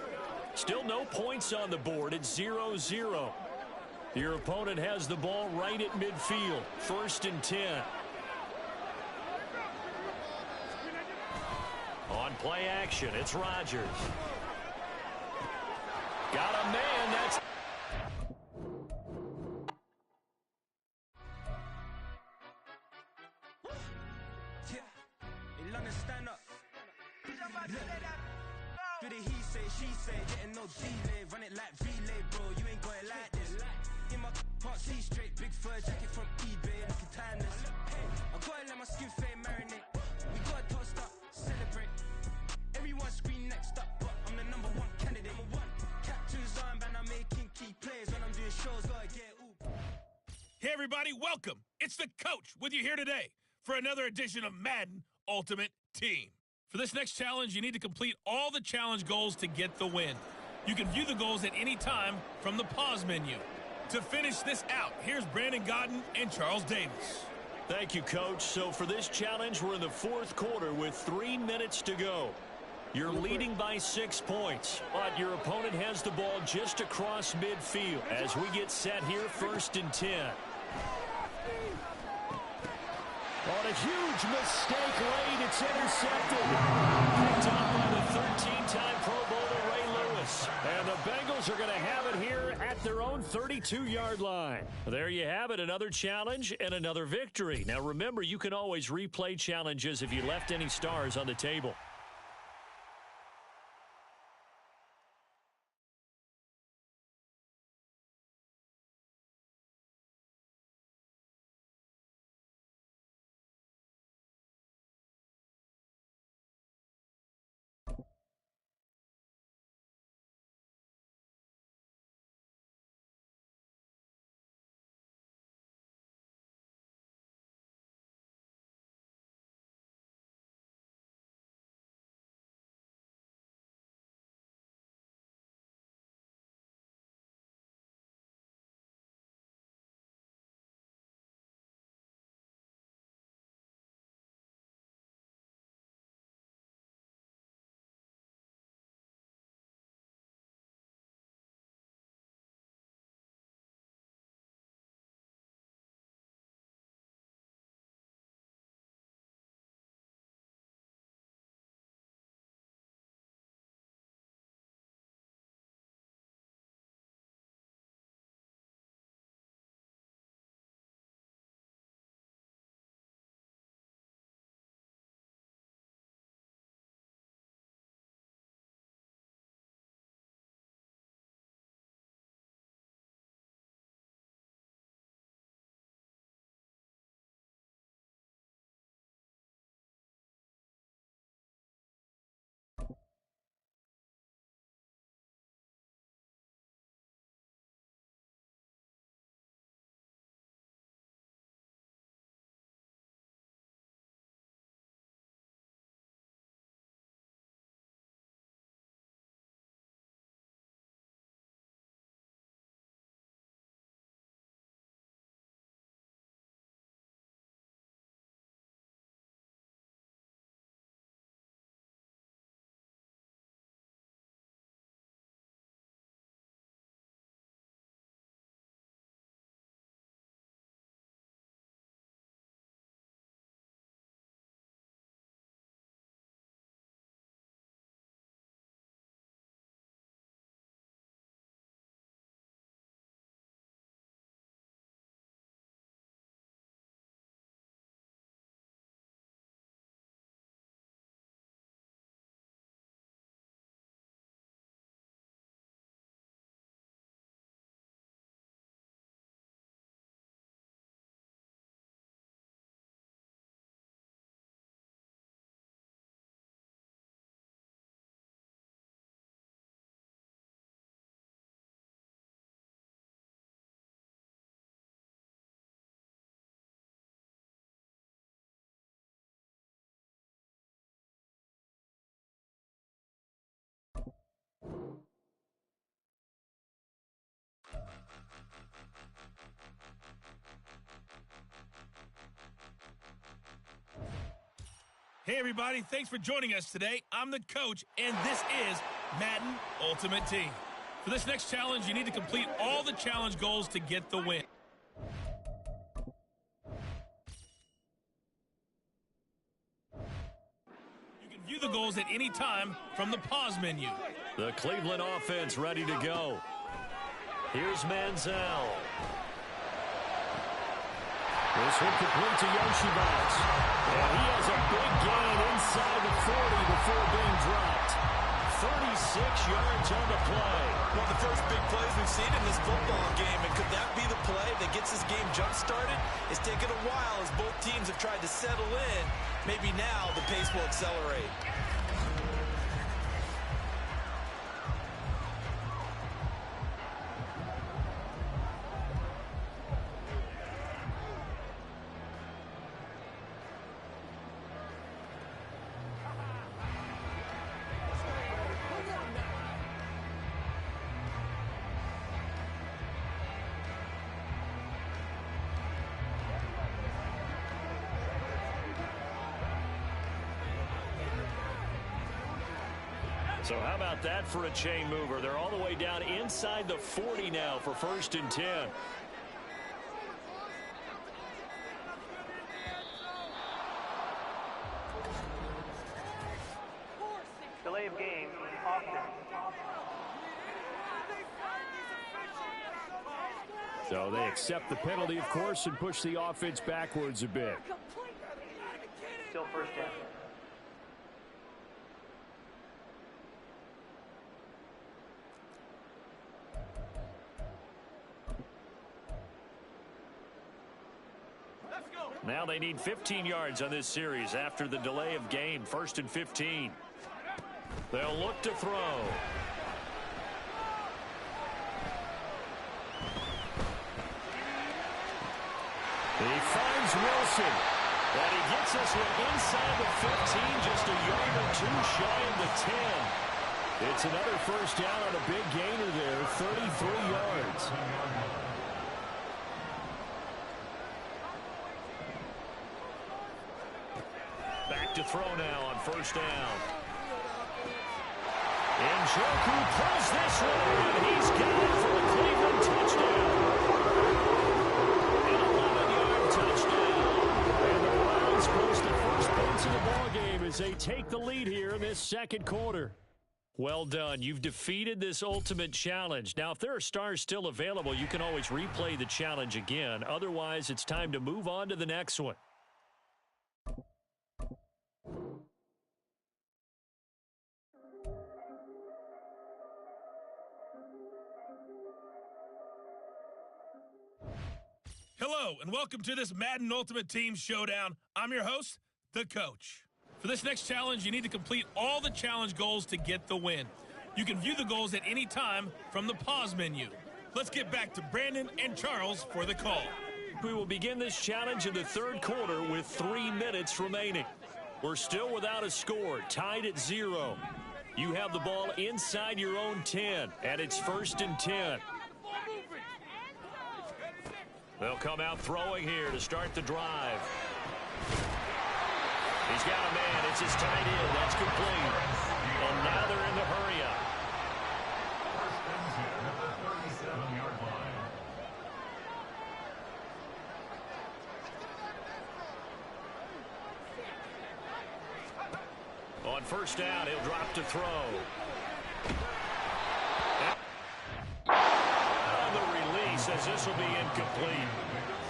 Still no points on the board. It's 0-0. Your opponent has the ball right at midfield. 1st and 10. On play action, it's Rodgers. Got a man, that's... Do the he say, she say, getting no delay, run it like relay, bro, you ain't got it like this. In my can't see straight, big fur jacket from eBay, looking timeless. I gotta let my skin fade marinate. We gotta toast up, celebrate. Everyone scream next up, but I'm the #1 candidate. Captain's armband, I'm making key plays when I'm doing shows, gotta get ooh. Hey everybody, welcome. It's the coach with you here today for another edition of Madden Ultimate Team. For this next challenge, you need to complete all the challenge goals to get the win. You can view the goals at any time from the pause menu. To finish this out, here's Brandon Godden and Charles Davis. Thank you, Coach. So for this challenge, we're in the fourth quarter with 3 minutes to go. You're leading by 6 points, but your opponent has the ball just across midfield as we get set here, 1st and 10. On a huge mistake late, it's intercepted. Picked up by the 13-time Pro Bowler Ray Lewis. And the Bengals are going to have it here at their own 32-yard line. There you have it, another challenge and another victory. Now remember, you can always replay challenges if you left any stars on the table. Hey everybody, thanks for joining us today. I'm the coach, and this is Madden Ultimate Team. For this next challenge, you need to complete all the challenge goals to get the win. You can view the goals at any time from the pause menu. The Cleveland offense ready to go. Here's Manziel. This one complete to Yoshibas. And he has a big gain inside the 40 before being dropped. 36 yards on the play. One of the first big plays we've seen in this football game, and could that be the play that gets this game jump-started? It's taken a while as both teams have tried to settle in. Maybe now the pace will accelerate. So how about that for a chain mover? They're all the way down inside the 40 now for 1st and 10. Delay of game, often. So they accept the penalty, of course, and push the offense backwards a bit. Still 1st down. Now they need 15 yards on this series after the delay of game. 1st and 15. They'll look to throw. He finds Wilson. And he gets this one inside the 15, just a yard or two shy of the 10. It's another 1st down on a big gainer there, 33 yards. Back to throw now on 1st down. And Njoku pulls this one in. He's got it for a Cleveland touchdown. An 11-yard touchdown. And the Browns post the first points of the ballgame as they take the lead here in this 2nd quarter. Well done. You've defeated this ultimate challenge. Now, if there are stars still available, you can always replay the challenge again. Otherwise, it's time to move on to the next one. Hello, and welcome to this Madden Ultimate Team Showdown. I'm your host, the Coach. For this next challenge, you need to complete all the challenge goals to get the win. You can view the goals at any time from the pause menu. Let's get back to Brandon and Charles for the call. We will begin this challenge in the 3rd quarter with 3 minutes remaining. We're still without a score, tied at 0. You have the ball inside your own 10, and it's 1st and 10. They'll come out throwing here to start the drive. He's got a man. It's his tight end. That's complete. And now they're in the hurry-up. On 1st down, he'll drop to throw. On the release, as this will be incomplete.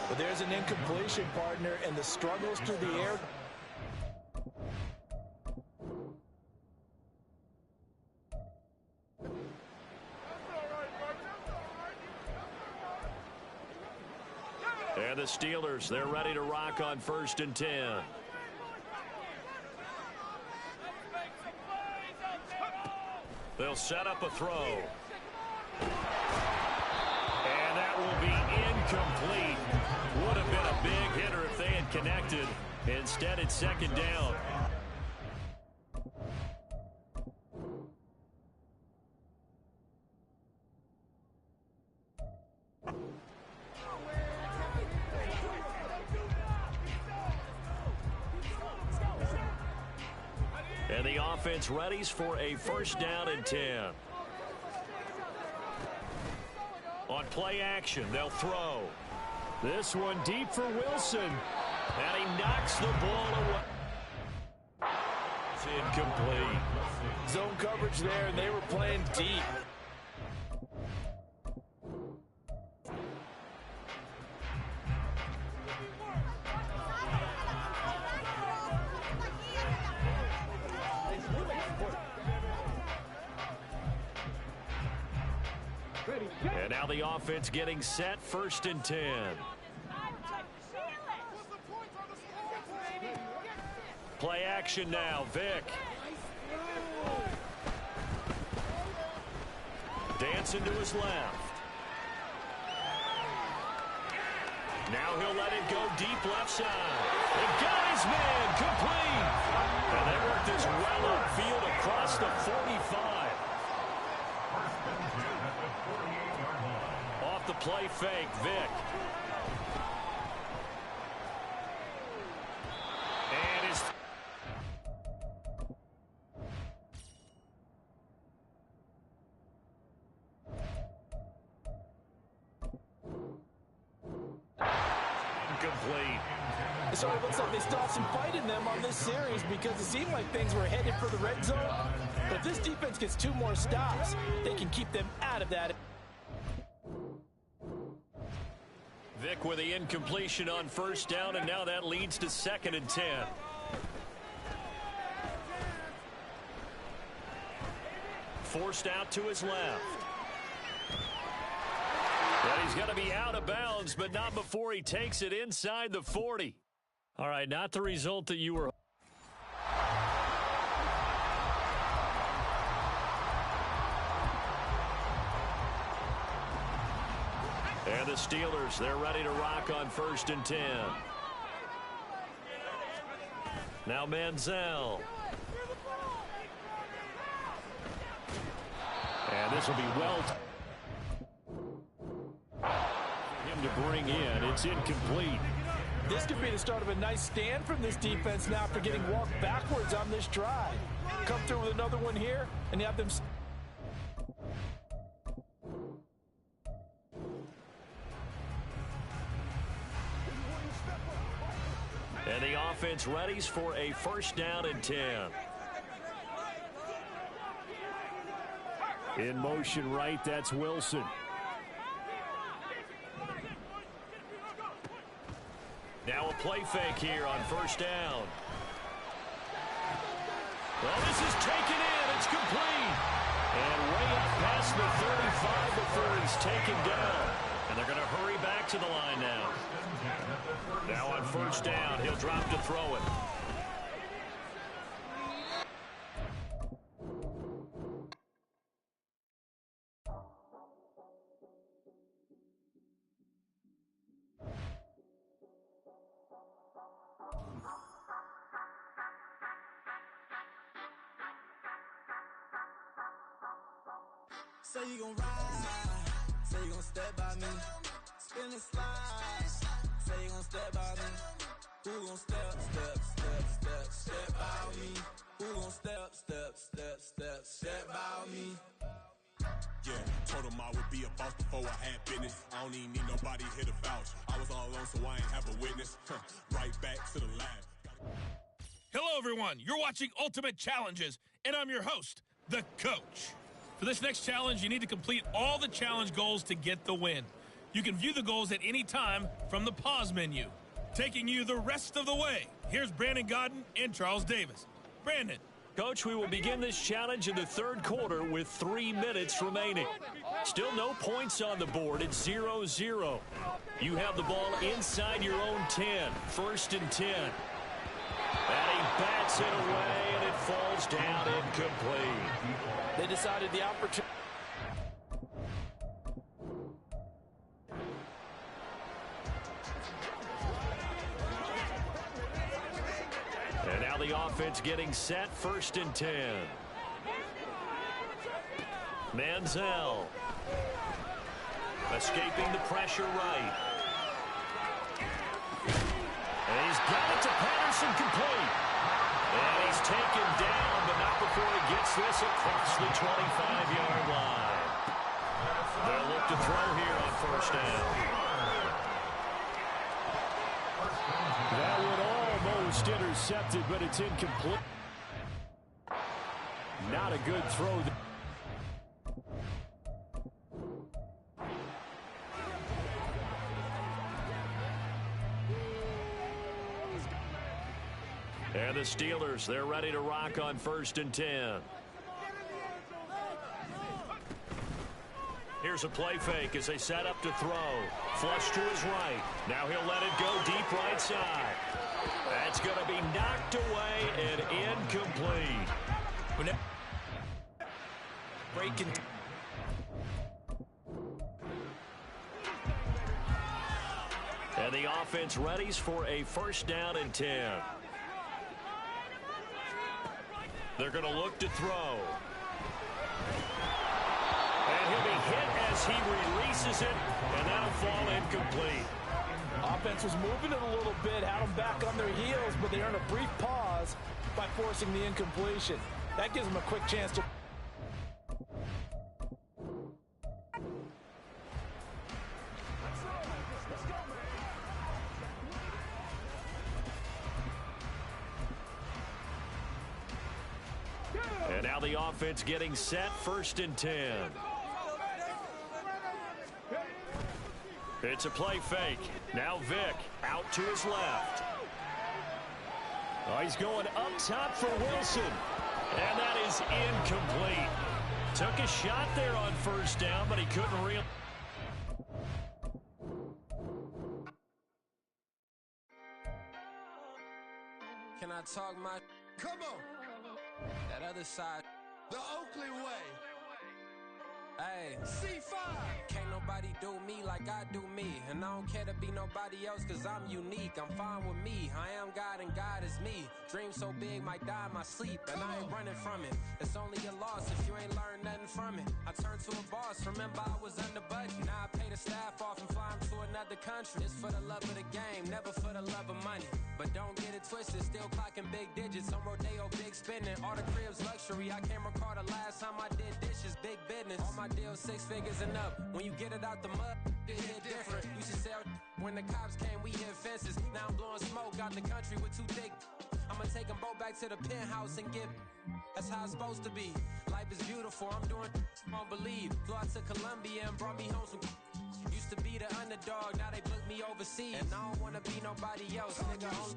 But there's an incompletion, partner, and the struggles through the air. And the Steelers, they're ready to rock on 1st and 10. They'll set up a throw. And that will be incomplete. Would have been a big hitter if they had connected. Instead, it's 2nd down. And the offense readies for a 1st down and 10. On play action, they'll throw. This one deep for Wilson. And he knocks the ball away. It's incomplete. Zone coverage there, and they were playing deep. And now the offense getting set, 1st and 10. Play action now, Vic. Dancing to his left. Now he'll let it go deep left side. And got his man complete. And they worked this well upfield across the 45. Off the play fake, Vic. And his... complete. So it looks like they still have some fight in them on this series because it seemed like things were headed for the red zone. But if this defense gets 2 more stops, they can keep them out of that. Vic with the incompletion on 1st down, and now that leads to 2nd and 10. Forced out to his left. And he's going to be out of bounds, but not before he takes it inside the 40. All right, not the result that you were... And the Steelers, they're ready to rock on 1st and 10. Now Manziel. And this will be well... him to bring in. It's incomplete. This could be the start of a nice stand from this defense now after getting walked backwards on this drive. Come through with another one here, and you have them... And the offense readies for a 1st down and 10. In motion right, that's Wilson. Now a play fake here on 1st down. Well, this is taken in. It's complete. And way up past the 35 before he's taken down. And they're going to hurry back to the line now. Now on 1st down, he'll drop to throw it. Say you gon' ride, say you gon' step by me, spin and slide, say you gon' step by me, who gon' step by me, who gon' step by me. Yeah, told him I would be a boss before I had business. I don't even need nobody here to vouch. I was all alone, so I ain't have a witness. Right back to the lab. Hello, everyone. You're watching Ultimate Challenges, and I'm your host, the Coach. For this next challenge, you need to complete all the challenge goals to get the win. You can view the goals at any time from the pause menu. Taking you the rest of the way, here's Brandon Godden and Charles Davis. Brandon. Coach, we will begin this challenge in the 3rd quarter with 3 minutes remaining. Still no points on the board. It's 0-0. You have the ball inside your own 10. 1st and 10. And he bats it away, and it falls down incomplete. They decided the opportunity. And now the offense getting set, 1st and 10. Manziel. Escaping the pressure right. And he's got it to Patterson, complete. And he's taken down, but not before he gets this across the 25-yard line. They'll look to throw here on 1st down. That would almost intercepted, but it's incomplete. Not a good throw. And the Steelers, they're ready to rock on 1st and 10. Here's a play fake as they set up to throw. Flush to his right. Now he'll let it go deep right side. That's going to be knocked away and incomplete. Breaking. And the offense readies for a first down and 10. They're going to look to throw. And he'll be hit as he releases it, and that'll fall incomplete. Offense was moving it a little bit, had them back on their heels, but they earned a brief pause by forcing the incompletion. That gives them a quick chance to... And now the offense getting set, 1st and 10. It's a play fake. Now Vick out to his left. Oh, he's going up top for Wilson. And that is incomplete. Took a shot there on 1st down, but he couldn't reel. Can I talk my... Come on. That other side. The Oakley way. Hey. C5. Can't nobody do me like I do me. And I don't care to be nobody else cause I'm unique. I'm fine with me. I am God and God is me. Dream so big might die in my sleep. And I ain't running from it. It's only a loss if you ain't learned nothing from it. I turned to a boss. Remember I was under budget. Now I pay the staff off and fly 'em to another country. It's for the love of the game, never for the love of money. But don't get it twisted, still clocking big digits. On Rodeo, big spending. All the cribs luxury. I can't recall the last time I did dishes. Big business. All my deals 6 figures and up. When you get it out the mud, it hit different. Used to sell when the cops came, we hit fences. Now I'm blowing smoke out the country with 2 thick. I'ma take them both back to the penthouse and get. That's how it's supposed to be. Life is beautiful. I'm doing. Won't believe. Flew out to Colombia and brought me home some. Used to be the underdog, now they book me overseas. And I don't wanna be nobody else, nigga.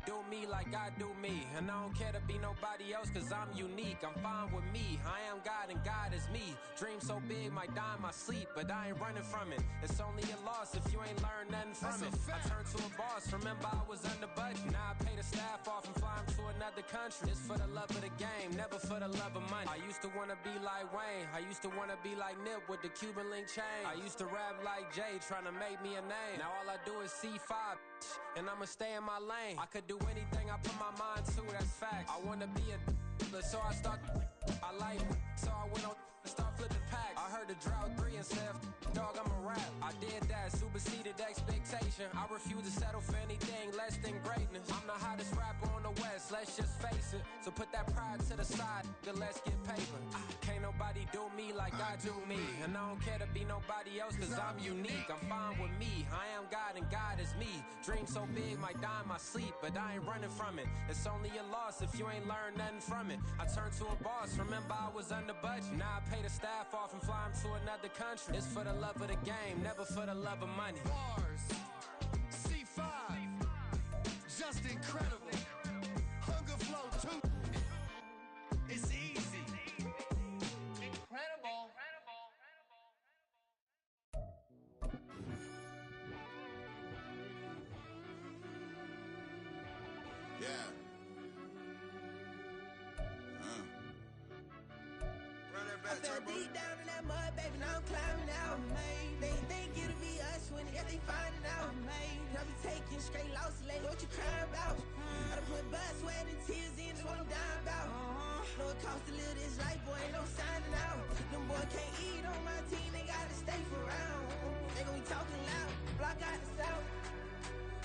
Do me like I do me. And I don't care to be nobody else cause I'm unique. I'm fine with me. I am God and God is me. Dream so big might die in my sleep, but I ain't running from it. It's only a loss if you ain't learned nothing from it. I turned to a boss, remember I was under budget. Now I pay the staff off and fly 'em to another country. It's for the love of the game, never for the love of money. I used to wanna be like Wayne. I used to wanna be like Nip with the Cuban link chain. I used to rap like Jay, trying to make me a name. Now all I do is C5, and I'ma stay in my lane. I could do anything I put my mind to, that's facts. I wanna be a so I start. I like so I went on and start flipping packs. I heard the drought 3 and said, dog, I'm a rap. I did that, superseded expectation. I refuse to settle for anything less than greatness. I'm the hottest rapper on the West, let's just face it. So put that pride to the side, then let's get paper. Can't nobody do me like I do me. And I don't care to be nobody else cause I'm unique. I'm fine with me, I am God and God is me. Dream so big might die in my sleep, but I ain't running from it. It's only a loss if you ain't learned nothing from it. I turned to a boss, remember I was under budget. Now I pay the staff off and fly 'em to another country. It's for the love of the game, never for the love of money. Bars. C5. Just incredible. Hunger flow too. It's easy. Incredible. Yeah. Run that back, I fell deep down in that mud, baby, now I'm climbing out. They think it'll be us when they finding out. I be taking straight losses, lady, what you crying about? I done put blood, sweat, and tears in, just what I'm dying about. Know it costs to live this life, boy, ain't no signing out. Them boy can't eat on my team, they gotta stay for round. They gon' be talking loud, block out the south.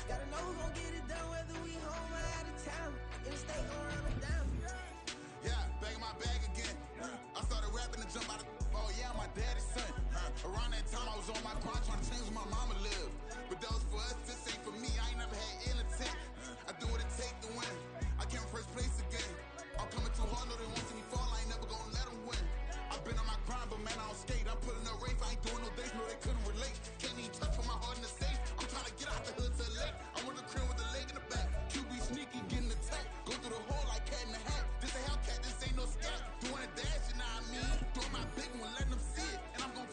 Gotta know who gon' get it done, whether we home or out of town. In the state, gon' run them down. Yeah, back in my bag again. I started rapping to jump out of. Oh yeah, my daddy's son. Around that time I was on my grind trying to change where my mama lived. But that was for us, this ain't for me. I ain't never had ill intent. I do what it take to win. I came first place again. I'm coming too hard, no they won't see me fall. I ain't never gonna let them win. I've been on my grind, but man I don't skate. I'm putting up race, I ain't doing no dates, no they couldn't relate. Can't even touch for my heart in the safe. I'm trying to get out the hood to the lake. I want the crib with the leg in the back. QB sneaky, getting attacked. Go through the hole like cat in the hat. This a Hellcat, this ain't no scat. Doing a dash, you know what I mean? Doing my big one, letting them see it. And I'm gonna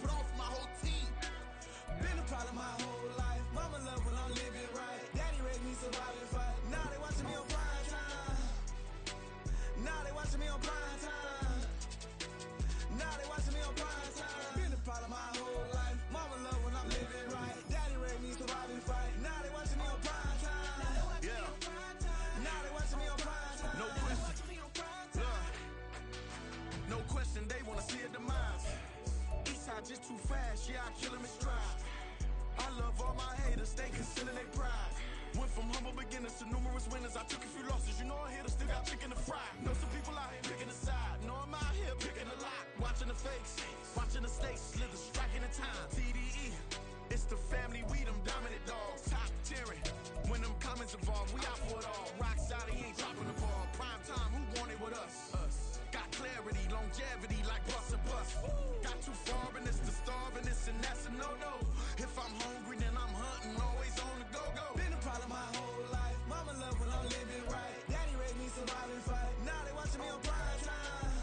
just too fast, yeah, I kill him in stride. I love all my haters, they concealing their pride. Went from humble beginners to numerous winners. I took a few losses, you know I hit, still got chicken to fry. Know some people out here picking a side. Know I'm out here picking a lot. Watching the fakes, watching the stakes, slither, striking the time. TDE, it's the family, we them dominant dogs. Top tiering, when them comments involved, we out for it all. Rock solid, he ain't dropping the ball. Prime time, who want it with us? Got clarity, longevity, like bus and bus. Got too far and it's the starving, this and that's a no-no. If I'm hungry, then I'm hunting, always on the go-go. Been a problem my whole life. Mama love when I'm living right. Daddy raised me survive and fight. Now they watching me on prime time.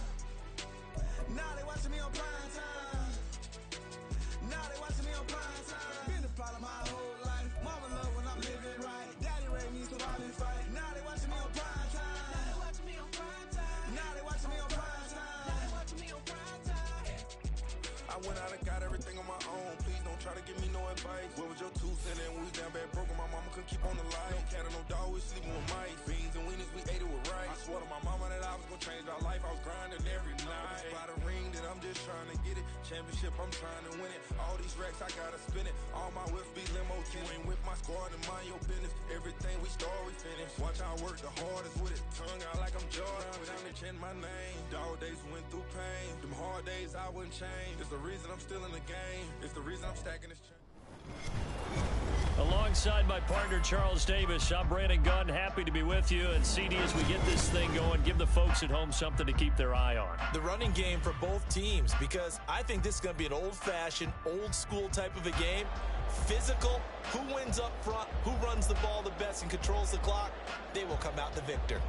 Now they watching me on prime time. Now they watching me on prime time. Been a problem my whole life. Mama love when I'm living right. Daddy raised me survive and fight. Now they watching me on prime time. Now they watching me on prime time. Now they watching me on prime time. Now they watching me on prime time. I went out and got everything on my own. Please don't try to give me no advice. What was your 2 cents and we was down bad broke and my mama couldn't keep on the light. No cat and no dog, we sleeping with mice. Beans and weenies, we ate it with rice. I swore to my mama that I was gonna change our life. I was grinding every night. By the ring that I'm just trying to get it. Championship, I'm trying to win it. All these racks, I gotta spin it. All my whips be limo tinted. Ain't with my squad and mind your business. Everything we start, we finish. Watch I work the hardest with it. Tongue out like I'm Jordan. Without me change my name. Dog days went through pain. Them hard days I wouldn't change. It's the reason I'm still in the game. It's the reason I'm stacking this chain. Alongside my partner, Charles Davis, I'm Brandon Gunn. Happy to be with you. And CD, as we get this thing going, give the folks at home something to keep their eye on. The running game for both teams, because I think this is going to be an old-fashioned, old-school type of a game. Physical, who wins up front, who runs the ball the best and controls the clock, they will come out the victor.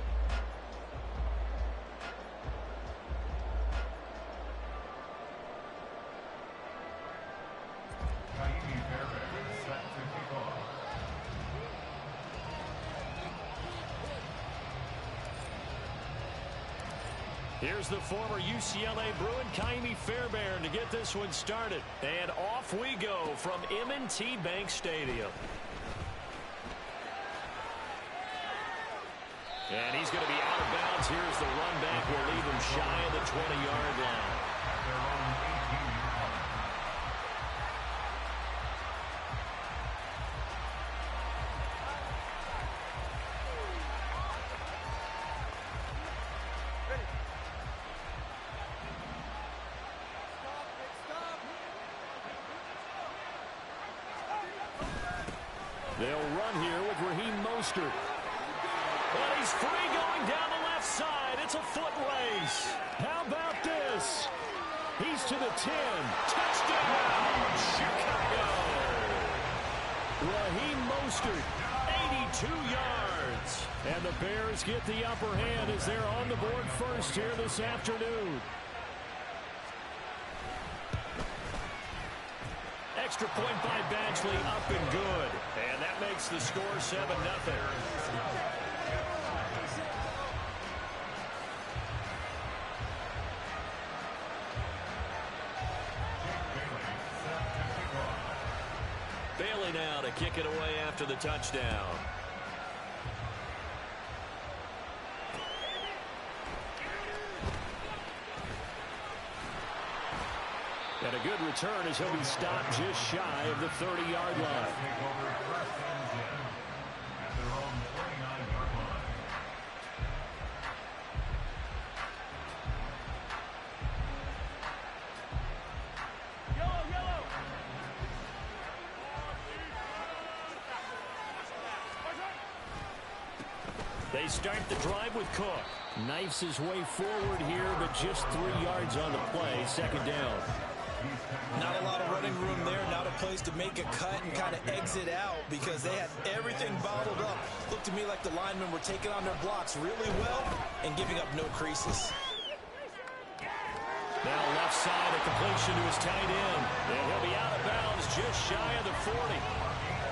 Here's the former UCLA Bruin, Kaimi Fairbairn, to get this one started. And off we go from M&T Bank Stadium. And he's going to be out of bounds. Here's the run back. Will leave him shy of the 20-yard line. They'll run here with Raheem Mostert. And he's free going down the left side. It's a foot race. How about this? He's to the 10. Touchdown, Chicago. Raheem Mostert, 82 yards. And the Bears get the upper hand as they're on the board first here this afternoon. Extra point by Badgley, up and good. And that makes the score 7-0. Bailey now to kick it away after the touchdown. And a good return as he'll be stopped just shy of the 30-yard line. They start the drive with Cook. Knifes his way forward here, but just 3 yards on the play. Second down. Not a lot of running room there, not a place to make a cut and kind of exit out because they had everything bottled up. Looked to me like the linemen were taking on their blocks really well and giving up no creases. Now left side, a completion to his tight end. And he'll be out of bounds just shy of the 40.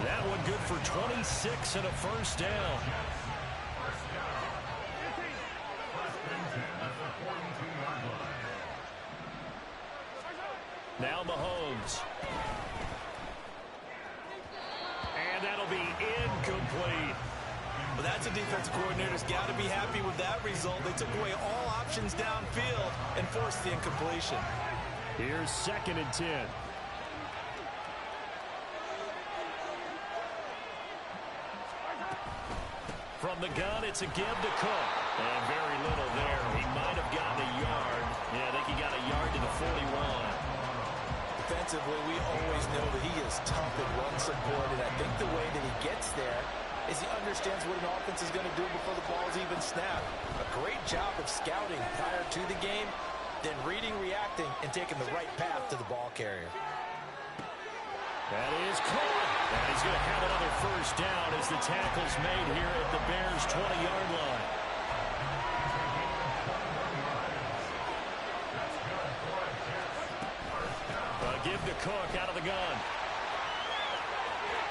That one good for 26 and a first down. Now Mahomes. And that'll be incomplete. Well, that's a defensive coordinator's got to be happy with that result. They took away all options downfield and forced the incompletion. Here's 2nd and 10. From the gun, it's a give to Cook. And very little there. He might have gotten a yard. Yeah, I think he got a yard to the 41. Defensively, we always know that he is tough at run support, and I think the way that he gets there is he understands what an offense is going to do before the ball is even snapped. A great job of scouting prior to the game, then reading, reacting, and taking the right path to the ball carrier. That is caught. And he's going to have another first down as the tackle's made here at the Bears' 20-yard line. Give to Cook out of the gun.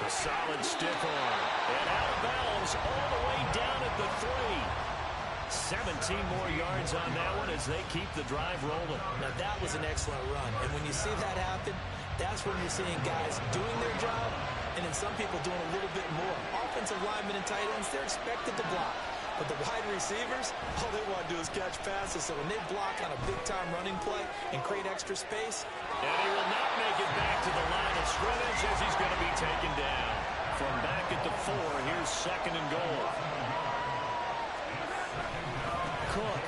A solid stiff arm. And out of bounds all the way down at the 3. 17 more yards on that one as they keep the drive rolling. Now that was an excellent run. And when you see that happen, that's when you're seeing guys doing their job and then some people doing a little bit more. Offensive linemen and tight ends, they're expected to block. But the wide receivers, all they want to do is catch passes. So when they block on a big-time running play and create extra space. And he will not make it back to the line of scrimmage as he's going to be taken down. From back at the 4, here's 2nd and goal. Cook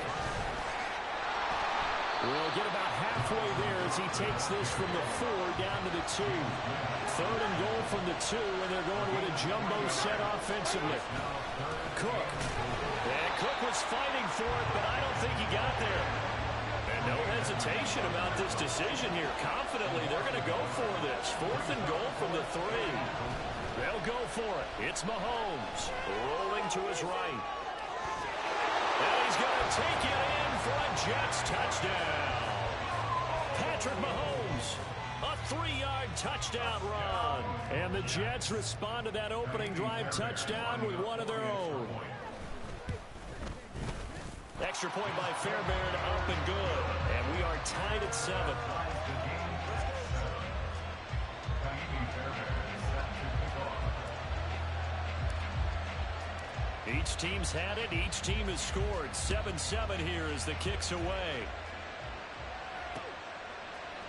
will get about halfway there as he takes this from the 4 down to the 2. 3rd and goal from the 2, and they're going with a jumbo set offensively. Cook. And Cook was fighting for it, but I don't think he got there. And no hesitation about this decision here. Confidently, they're going to go for this. 4th and goal from the 3. They'll go for it. It's Mahomes rolling to his right. And he's going to take it in for a Jets touchdown. Patrick Mahomes, a 3-yard touchdown run. And the Jets respond to that opening drive touchdown with one of their own. Extra point by Fairbairn, up and good. And we are tied at 7. Each team's had it. Each team has scored. 7-7 here as the kick's away.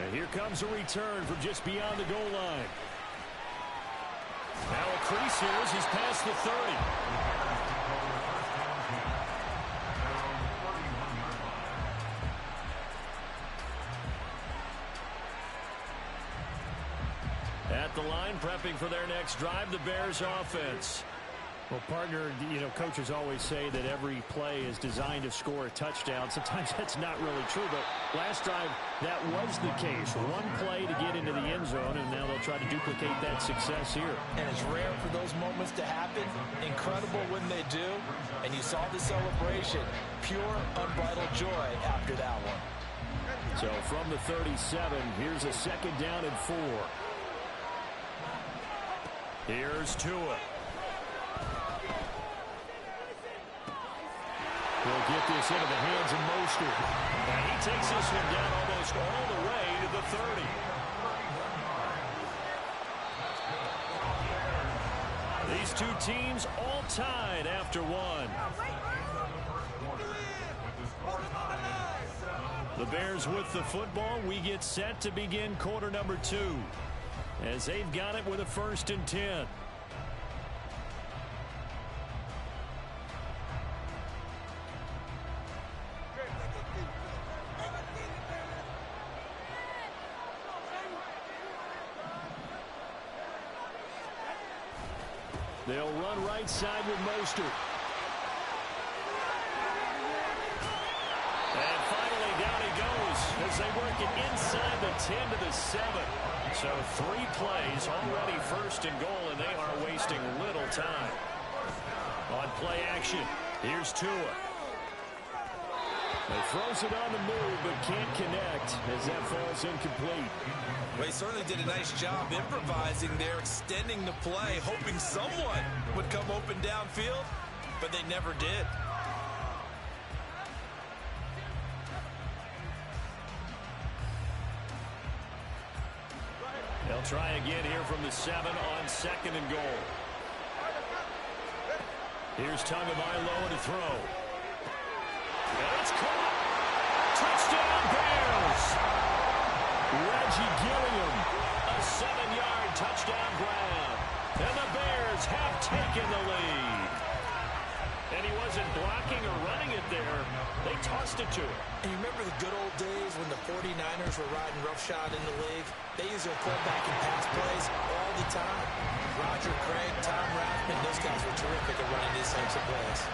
And here comes a return from just beyond the goal line. Now a crease here as he's past the 30. At the line, prepping for their next drive, the Bears offense. Well, partner, you know, coaches always say that every play is designed to score a touchdown. Sometimes that's not really true, but last drive, that was the case. One play to get into the end zone, and now they'll try to duplicate that success here. And it's rare for those moments to happen. Incredible when they do. And you saw the celebration. Pure, unbridled joy after that one. So from the 37, here's a 2nd down and 4. Here's Tua. We'll get this into the hands of Mostert. And he takes this one down almost all the way to the 30. These two teams all tied after one. The Bears with the football. We get set to begin quarter number 2 as they've got it with a 1st and 10. They'll run right side with Mostert. And finally down he goes as they work it inside the 10 to the 7. So 3 plays already 1st and goal, and they are wasting little time. On play action, here's Tua. He throws it on the move but can't connect as that falls incomplete. Well, he certainly did a nice job improvising there, extending the play, hoping someone would come open downfield, but they never did. They'll try again here from the 7 on 2nd and goal. Here's Tagovailoa to throw. And it's caught. Touchdown Bears. Reggie Gilliam, a 7-yard touchdown grab. And the Bears have taken the lead. And he wasn't blocking or running it there. They tossed it to him. And you remember the good old days when the 49ers were riding roughshod in the league? They used their quarterback and pass plays all the time. Roger Craig, Tom Rathman, those guys were terrific at running these types of plays.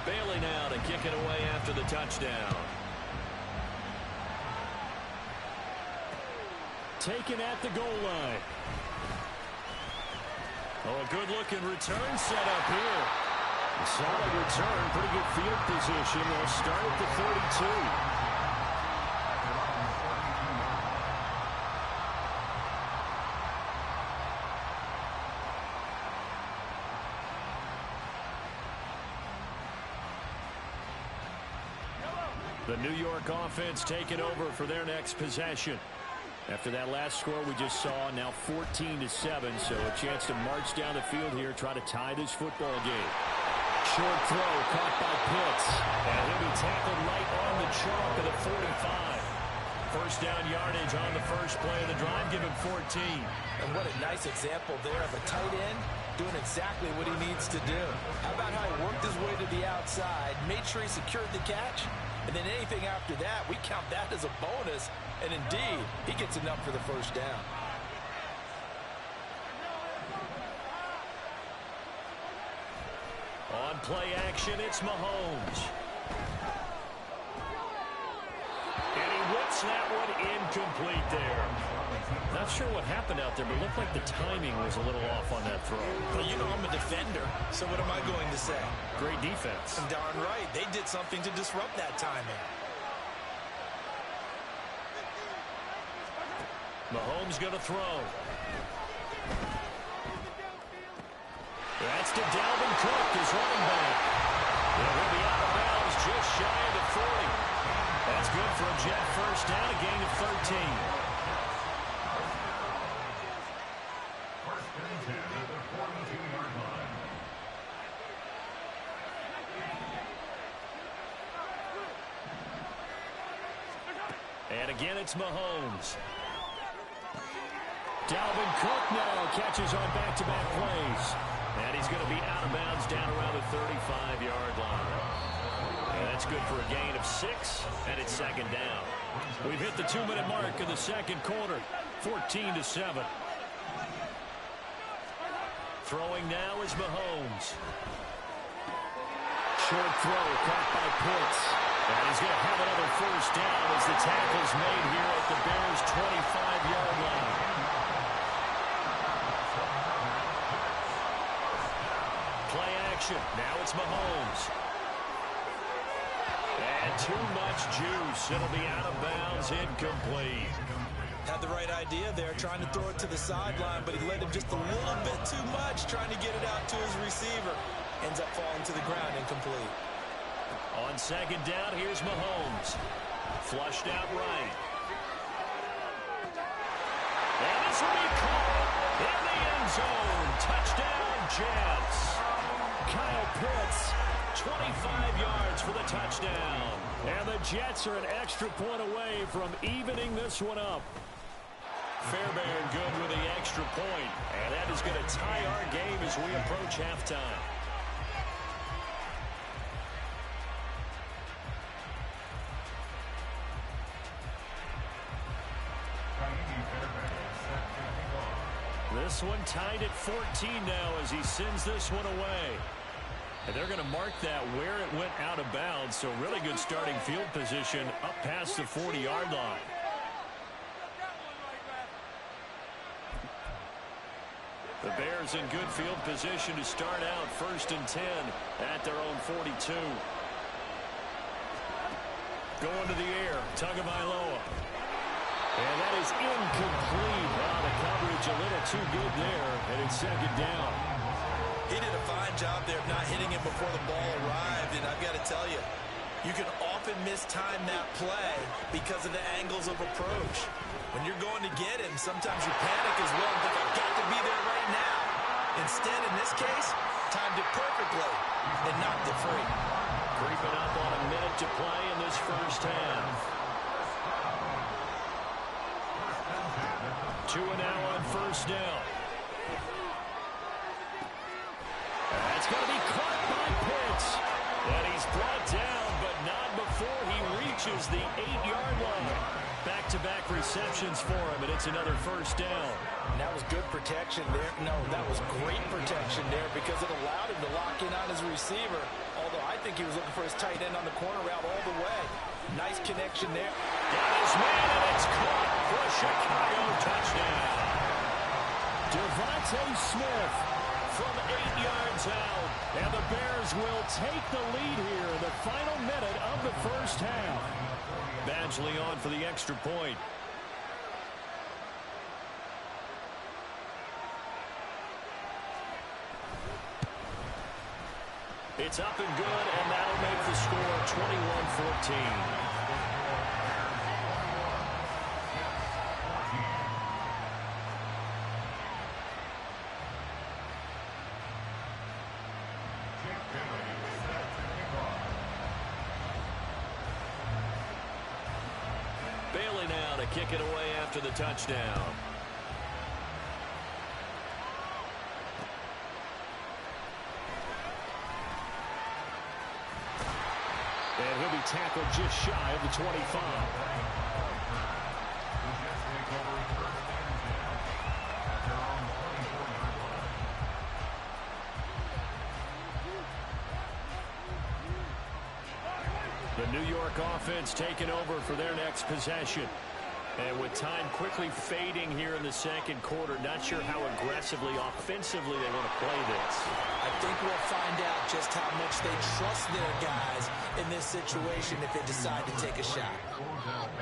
Bailey now to kick it away after the touchdown. Taken at the goal line. Oh, a good-looking return set up here. A solid return, pretty good field position. They'll start at the 32. The New York offense taking over for their next possession. After that last score we just saw, now 14-7, so a chance to march down the field here, try to tie this football game. Short throw caught by Pitts, and he'll be tackled right on the chalk of the 45. First down yardage on the first play of the drive, give him 14. And what a nice example there of a tight end doing exactly what he needs to do. How about how he worked his way to the outside, made sure he secured the catch, and then anything after that, we count that as a bonus. And indeed, he gets enough for the first down. On play action, it's Mahomes. And he whips that one incomplete there. Not sure what happened out there, but it looked like the timing was a little off on that throw. Well, you know I'm a defender, so what am I going to say? Great defense. And darn right, they did something to disrupt that timing. Mahomes going to throw. That's to Dalvin Cook, his running back. He'll be out of bounds just shy of the 40. That's good for a Jet first down, a gain of 13. First and 10 at the 42-yard line. And again, it's Mahomes. Dalvin Cook now catches on back-to-back plays. And he's going to be out of bounds down around the 35-yard line. And that's good for a gain of 6, and it's second down. We've hit the 2-minute mark of the second quarter, 14-7. Throwing now is Mahomes. Short throw caught by Pitts. And he's going to have another first down as the tackle's made here at the Bears' 25-yard line. Play action. Now it's Mahomes. And too much juice. It'll be out of bounds, incomplete. Had the right idea there, trying to throw it to the sideline, but he let him just a little bit too much, trying to get it out to his receiver. Ends up falling to the ground, incomplete. On second down, here's Mahomes. Flushed out right. And this will be caught in the end zone. Touchdown, Jets. Kyle Pitts, 25 yards for the touchdown. And the Jets are an extra point away from evening this one up. Fairbairn good with the extra point. And that is going to tie our game as we approach halftime. This one tied at 14 now as he sends this one away. And they're going to mark that where it went out of bounds. So really good starting field position up past the 40-yard line. The Bears in good field position to start out first and 10 at their own 42. Going to the air, Tagovailoa. And that is incomplete. The coverage a little too good there, and it's second down. He did a fine job there of not hitting him before the ball arrived, and I've got to tell you, you can often mistime that play because of the angles of approach. When you're going to get him, sometimes you panic as well and think, I've got to be there right now. Instead, in this case, timed it perfectly and knocked it free. Creeping up on a minute to play in this first half. 2 now on first down. That's going to be caught by Pitts. And he's brought down, but not before he reaches the 8-yard line. Back-to-back receptions for him, and it's another first down. And that was good protection there. No, that was great protection there because it allowed him to lock in on his receiver. Although I think he was looking for his tight end on the corner route all the way. Nice connection there. Got his man, and it's caught for a Chicago touchdown. Devontae Smith from 8 yards out. And the Bears will take the lead here in the final minute of the first half. Badgley on for the extra point. It's up and good, and that'll make the score 21-14. Bailey now to kick it away after the touchdown. And he'll be tackled just shy of the 25. The New York offense taking over for their next possession. And with time quickly fading here in the second quarter, not sure how aggressively, offensively they want to play this. I think we'll find out just how much they trust their guys in this situation if they decide to take a shot.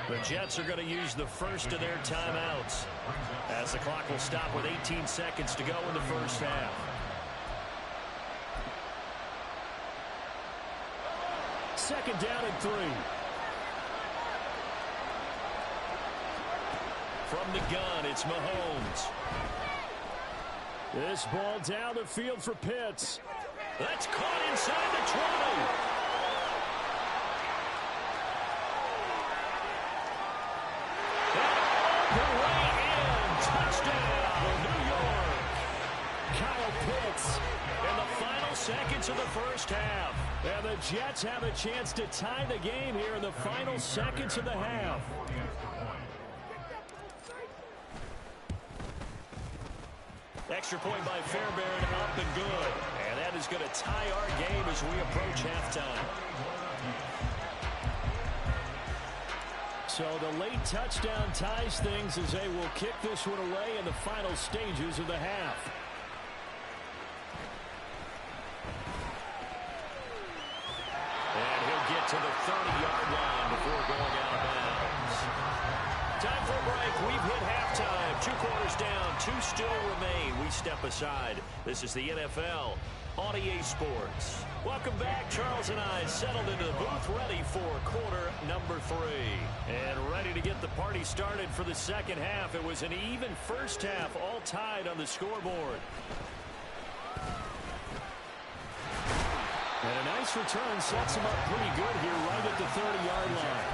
The Jets are going to use the first of their timeouts as the clock will stop with 18 seconds to go in the first half. Second down and 3. From the gun, it's Mahomes. This ball down the field for Pitts. That's caught inside the 20. And all the way in. Touchdown, New York. Kyle Pitts in the final seconds of the first half. And the Jets have a chance to tie the game here in the final seconds of the half. Extra point by Fairbairn, up and good. And that is going to tie our game as we approach halftime. So the late touchdown ties things as they will kick this one away in the final stages of the half. And he'll get to the 30-yard line before going out of bounds. Time for a break. We've hit halftime. 2 quarters down. 2 still remain. We step aside. This is the NFL on EA Sports. Welcome back. Charles and I settled into the booth, ready for quarter number 3. And ready to get the party started for the second half. It was an even first half, all tied on the scoreboard. And a nice return sets him up pretty good here right at the 30-yard line.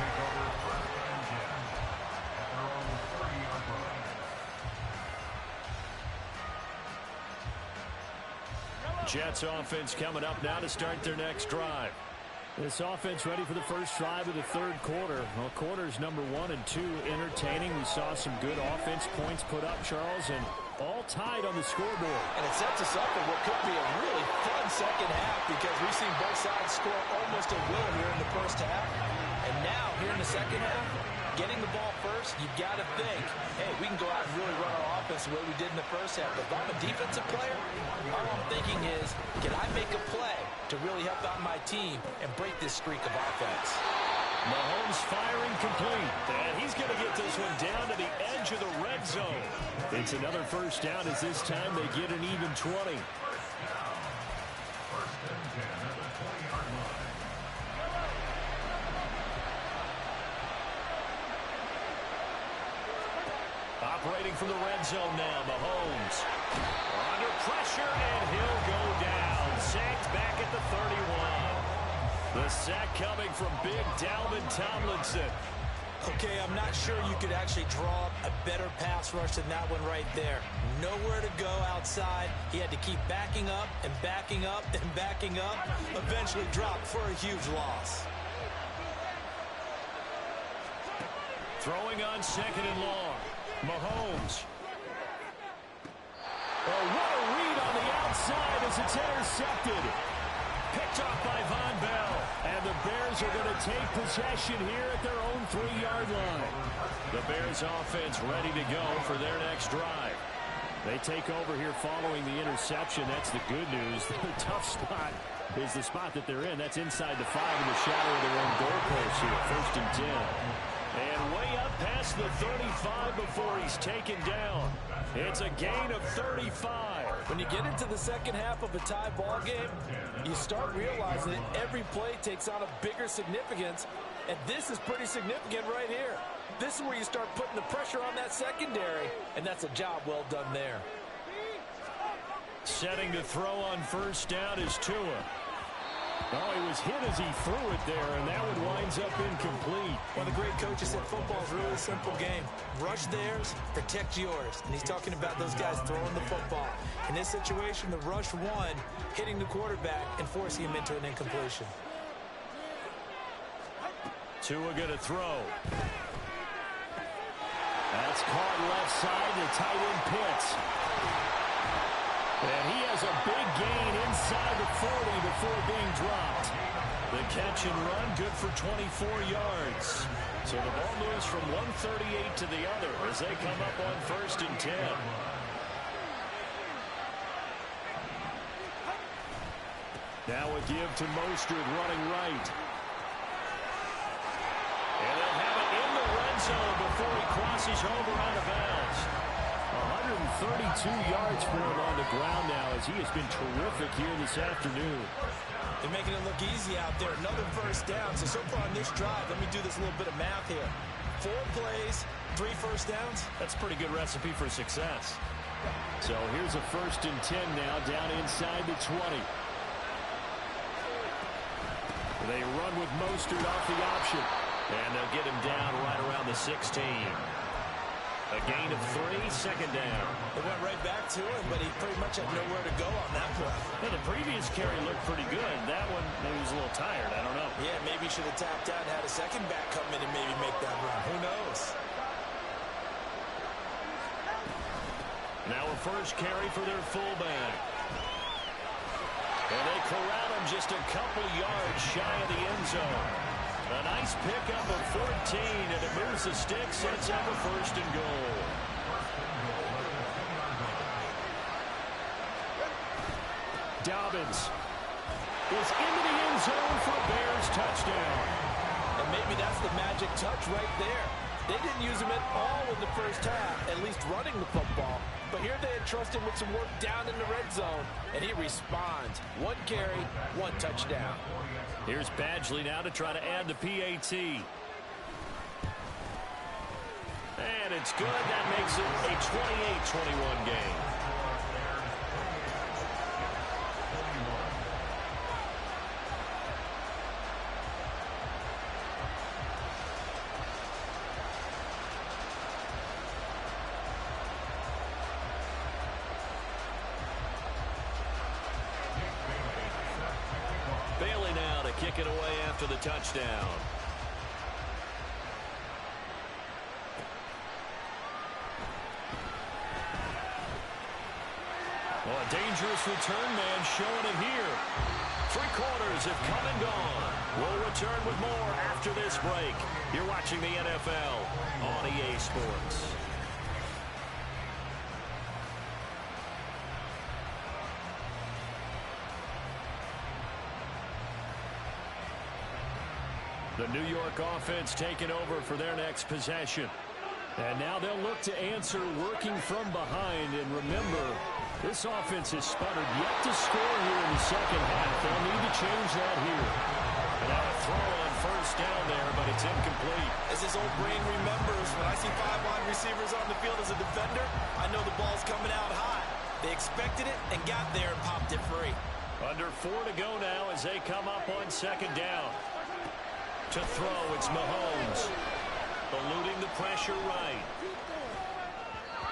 Jets offense coming up now to start their next drive. This offense ready for the first drive of the third quarter. Well, quarters number 1 and 2 entertaining. We saw some good offense points put up, Charles, and all tied on the scoreboard. And it sets us up for what could be a really fun second half because we've seen both sides score almost at will here in the first half. And now, here in the second half, getting the ball first, you've got to think, hey, we can go out and really run our offense the way we did in the first half. But if I'm a defensive player, all I'm thinking is, can I make a play to really help out my team and break this streak of offense? Mahomes firing complete. And he's going to get this one down to the edge of the red zone. It's another first down as this time they get an even 20. Operating from the red zone now, Mahomes. Under pressure, and he'll go down. Sacked back at the 31. The sack coming from big Dalvin Tomlinson. Okay, I'm not sure you could actually draw up a better pass rush than that one right there. Nowhere to go outside. He had to keep backing up and backing up and backing up. Eventually dropped for a huge loss. Throwing on 2nd and long. Mahomes. Oh, what a read on the outside as it's intercepted. Picked off by Von Bell. And the Bears are going to take possession here at their own 3-yard line. The Bears offense ready to go for their next drive. They take over here following the interception. That's the good news. The tough spot is the spot that they're in. That's inside the 5 in the shadow of their own goalpost here. 1st and 10. And way up past the 35 before he's taken down. It's a gain of 35. When you get into the second half of a tie ball game, you start realizing that every play takes on a bigger significance, and this is pretty significant right here. This is where you start putting the pressure on that secondary, and that's a job well done there. Setting to throw on 1st down is Tua. Oh, he was hit as he threw it there, and that one winds up incomplete. One of the great coaches said football is really a simple game. Rush theirs, protect yours. And he's talking about those guys throwing the football. In this situation, the rush won, hitting the quarterback and forcing him into an incompletion. Tua going to throw. That's caught left side to tight end Pitts. And he has a big gain inside the 40 before being dropped. The catch and run, good for 24 yards. So the ball moves from 138 to the other as they come up on 1st and 10. Now a give to Mostert running right. And they'll have it in the red zone before he crosses over out of bounds. 132 yards for him on the ground now as he has been terrific here this afternoon. They're making it look easy out there. Another 1st down. So far on this drive, let me do this little bit of math here. 4 plays, 3 1st downs. That's a pretty good recipe for success. So here's a 1st and 10 now down inside the 20. They run with Mostert off the option. And they'll get him down right around the 16. A gain of 3, 2nd down. They went right back to him, but he pretty much had nowhere to go on that play. Yeah, the previous carry looked pretty good. That one, maybe he was a little tired. I don't know. Yeah, maybe he should have tapped out and had a second back come in and maybe make that run. Who knows? Now a 1st carry for their fullback. And they corral him just a couple yards shy of the end zone. A nice pickup of 14, and it moves the stick, sets up a 1st and goal. Dobbins is into the end zone for a Bears touchdown. And maybe that's the magic touch right there. They didn't use him at all in the 1st half, at least running the football. But here they entrust him with some work down in the red zone, and he responds. 1 carry, 1 touchdown. Here's Badgley now to try to add the PAT. And it's good. That makes it a 28-21 game. Bailey now to kick it away after the touchdown. Well, a dangerous return man showing it here. 3 quarters have come and gone. We'll return with more after this break. You're watching the NFL on EA Sports. The New York offense taking over for their next possession. And now they'll look to answer working from behind. And remember, this offense has sputtered yet to score here in the second half. They'll need to change that here. Now a throw on first down there, but it's incomplete. As his old brain remembers, when I see 5 wide receivers on the field as a defender, I know the ball's coming out hot. They expected it and got there and popped it free. Under 4 to go now as they come up on second down. To throw, it's Mahomes. Eluding the pressure right.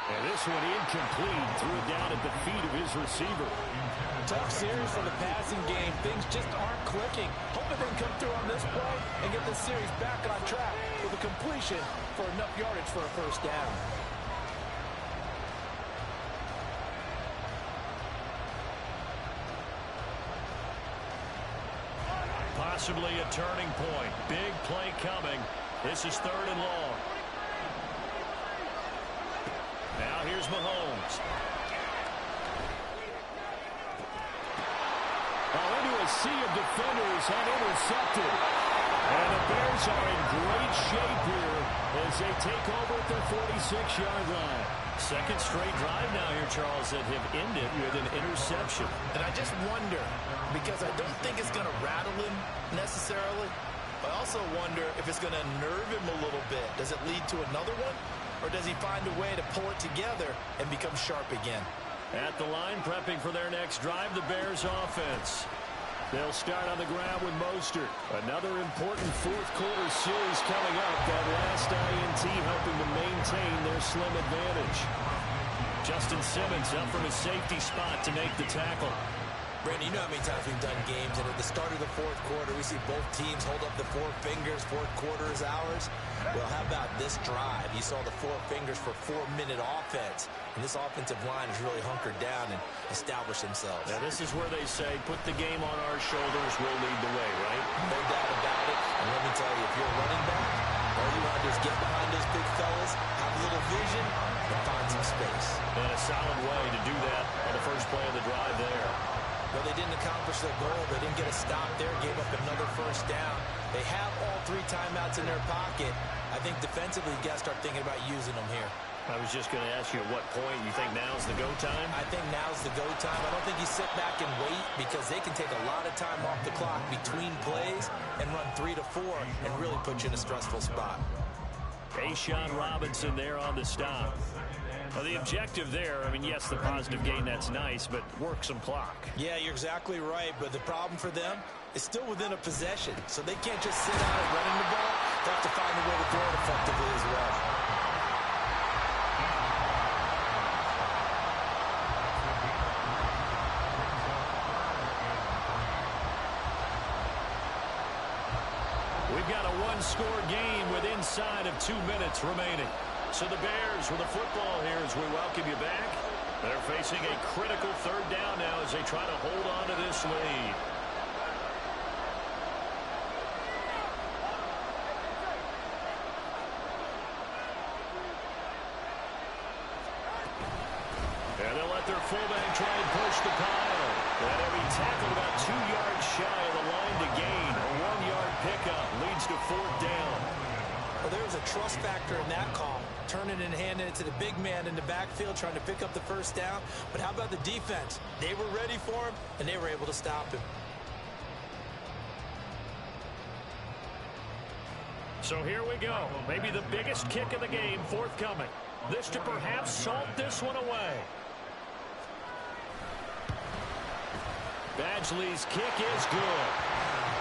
And this one incomplete. Threw it down at the feet of his receiver. Tough series for the passing game. Things just aren't clicking. Hoping they can come through on this play and get this series back on track with a completion for enough yardage for a first down. Possibly a turning point. Big play coming. This is 3rd and long. Now here's Mahomes. Into a sea of defenders and intercepted. And the Bears are in great shape here as they take over at their 46-yard line. Second straight drive now here, Charles, that have ended with an interception. And I just wonder, because I don't think it's going to rattle him necessarily, I also wonder if it's going to nerve him a little bit. Does it lead to another one? Or does he find a way to pull it together and become sharp again? At the line, prepping for their next drive, the Bears offense. They'll start on the ground with Mostert. Another important fourth-quarter series coming up. That last INT helping to maintain their slim advantage. Justin Simmons up from his safety spot to make the tackle. Brandon, you know how many times we've done games, and at the start of the fourth quarter, we see both teams hold up the 4 fingers, fourth quarter is ours. Well, how about this drive? You saw the 4 fingers for 4-minute offense, and this offensive line has really hunkered down and established themselves. Now, this is where they say, put the game on our shoulders, we'll lead the way, right? No doubt about it, and let me tell you, if you're a running back, all you want to do is get behind those big fellas, have a little vision, and find some space. And a solid way to do that on the first play of the drive there. Well, they didn't accomplish their goal. They didn't get a stop there, gave up another first down. They have all 3 timeouts in their pocket. I think defensively, you got to start thinking about using them here. I was just going to ask you at what point you think now's the go time? I think now's the go time. I don't think you sit back and wait because they can take a lot of time off the clock between plays and run 3 to 4 and really put you in a stressful spot. A'Shawn Robinson there on the stop. Well, the objective there, I mean, yes, the positive gain, that's nice, but work some clock. Yeah, you're exactly right, but the problem for them is still within a possession, so they can't just sit out and running the ball. They have to find a way to throw it effectively as well. We've got a 1-score game with inside of 2 minutes remaining. So the Bears with the football here as we welcome you back. They're facing a critical 3rd down now as they try to hold on to this lead. And they'll let their fullback try and push the pile. And he'll be tackled about 2 yards shy of the line to gain. A 1-yard pickup leads to 4th down. Well, there's a trust factor in that call. Turning and handing it to the big man in the backfield, trying to pick up the first down. But how about the defense? They were ready for him, and they were able to stop him. So here we go. Maybe the biggest kick of the game forthcoming. This to perhaps salt this one away. Badgley's kick is good.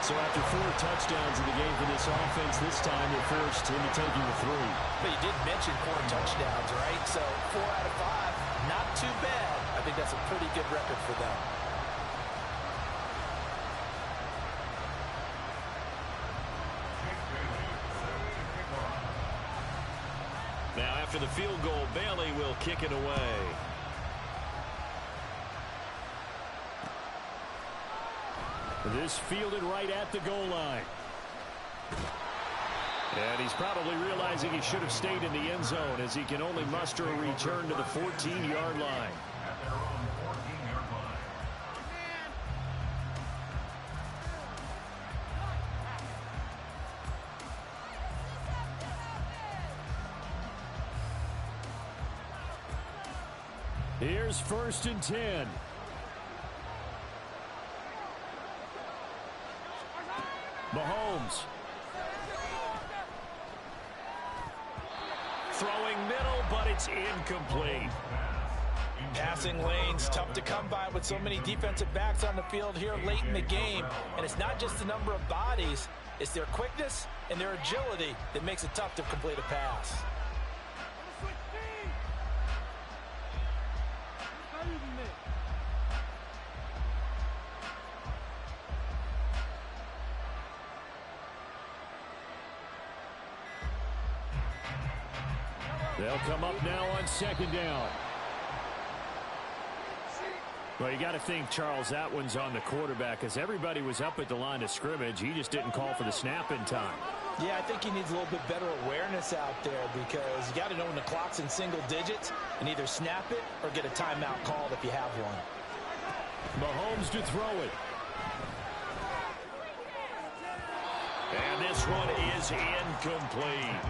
So after 4 touchdowns in the game for this offense, this time they're forced into taking the 3. But you did mention 4 touchdowns, right? So 4 out of 5, not too bad. I think that's a pretty good record for them. Now after the field goal, Bailey will kick it away. This fielded right at the goal line. And he's probably realizing he should have stayed in the end zone as he can only muster a return to the 14-yard line. At their own 14-yard line. Here's 1st and 10. Mahomes. Throwing middle, but it's incomplete. Passing lanes, tough to come by with so many defensive backs on the field here late in the game. And it's not just the number of bodies, it's their quickness and their agility that makes it tough to complete a pass. They'll come up now on second down. Well, you got to think, Charles, that one's on the quarterback as everybody was up at the line of scrimmage. He just didn't call for the snap in time. Yeah, I think he needs a little bit better awareness out there because you got to know when the clock's in single digits and either snap it or get a timeout called if you have one. Mahomes to throw it. And this one is incomplete.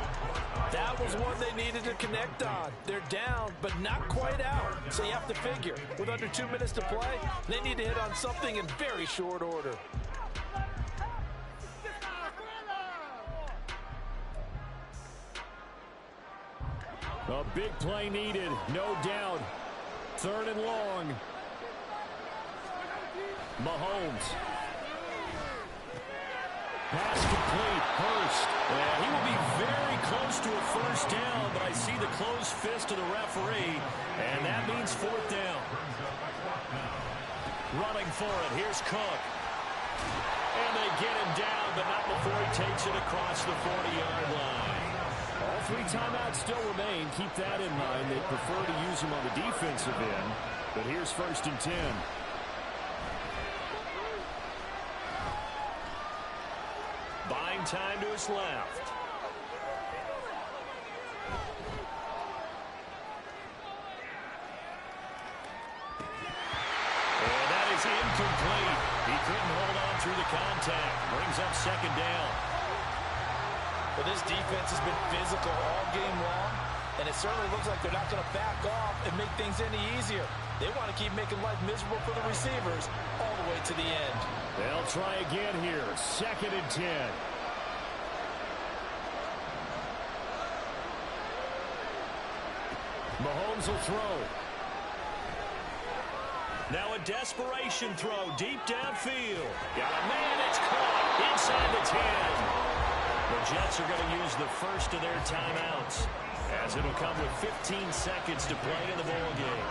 That was one they needed to connect on. They're down, but not quite out. So you have to figure, with under 2 minutes to play, they need to hit on something in very short order. A big play needed, no doubt. 3rd and long. Mahomes. Pass complete. Hurst. And he will be very close to a first down, but I see the closed fist of the referee, and that means 4th down. Running for it. Here's Cook. And they get him down, but not before he takes it across the 40-yard line. All 3 timeouts still remain. Keep that in mind. They prefer to use them on the defensive end, but here's 1st and 10. Buying time to his left. And that is incomplete. He couldn't hold on through the contact. Brings up 2nd down. Well, this defense has been physical all game long, and it certainly looks like they're not going to back off and make things any easier. They want to keep making life miserable for the receivers all the way to the end. They'll try again here. 2nd and 10. Mahomes will throw. Now a desperation throw deep downfield. Got a man, it's caught inside the 10. The Jets are going to use the first of their timeouts, as it'll come with 15 seconds to play in the ball game.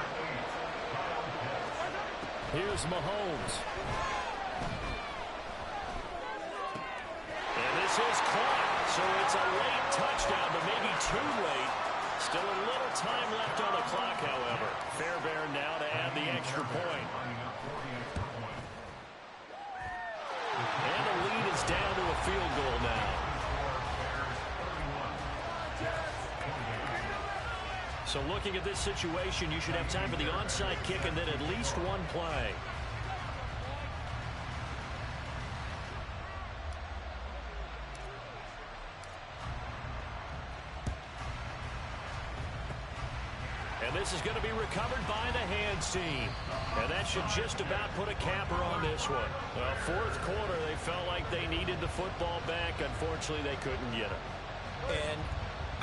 Here's Mahomes. And this is caught, so it's a late touchdown, but maybe too late. Still a little time left on the clock, however. Fairbairn now to add the extra point. And the lead is down to a field goal now. So looking at this situation, you should have time for the onside kick and then at least one play. And this is going to be recovered by the hands team. And that should just about put a capper on this one. Well, 4th quarter, they felt like they needed the football back. Unfortunately, they couldn't get it. And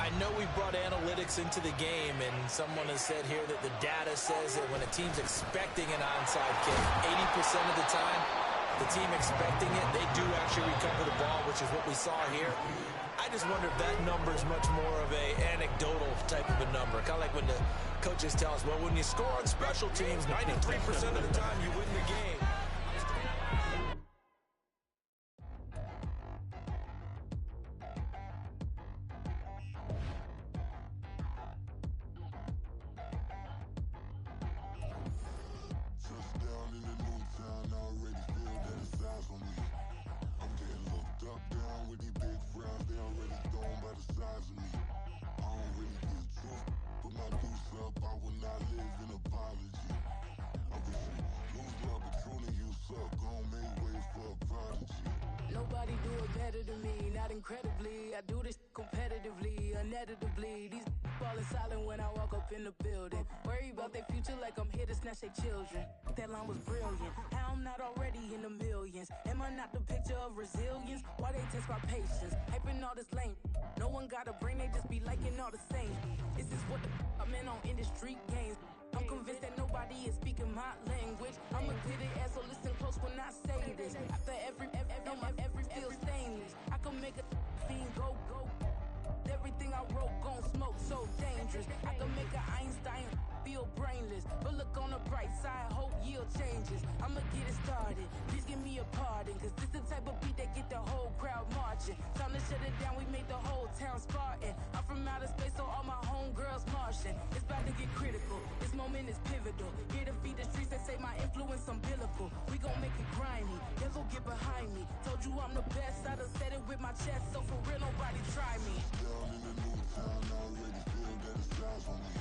I know we brought analytics into the game, and someone has said here that the data says that when a team's expecting an onside kick, 80% of the time, the team expecting it, they do actually recover the ball, which is what we saw here. I just wonder if that number is much more of a anecdotal type of a number. Kind of like when the coaches tell us, well, when you score on special teams, 93% of the time you win the game. Nobody do it better than me, not incredibly. I do this competitively, uneditably. These falling silent when I walk up in the building. Worry about their future like I'm here to snatch their children. That line was brilliant. How I'm not already in the millions. Am I not the picture of resilience? Why they test my patience? Hyping all this lame. No one got a brain, they just be liking all the same. This is what the I'm in on industry games. I'm convinced that nobody is speaking my language. I'ma get it ass, so listen close when I say this. After every feel stainless. I can make a fiend go. Everything I wrote gon' smoke, so dangerous. I can make an Einstein feel brainless. But look on the bright side, hope yield changes. I'ma get it started, please give me a pardon. Cause this the type of beat that get the whole crowd marching. Time to shut it down, we made the whole town Spartan. I'm from outer space, so all my homegirls Martian. It's about to get critical, this moment is pivotal. Here to feed the streets that say my influence umbilical. We gon' make it grimy, devil get behind me. Told you I'm the best, I done said it with my chest. So for real, nobody try me. Down in the new town, I already feel that it's eyes on me.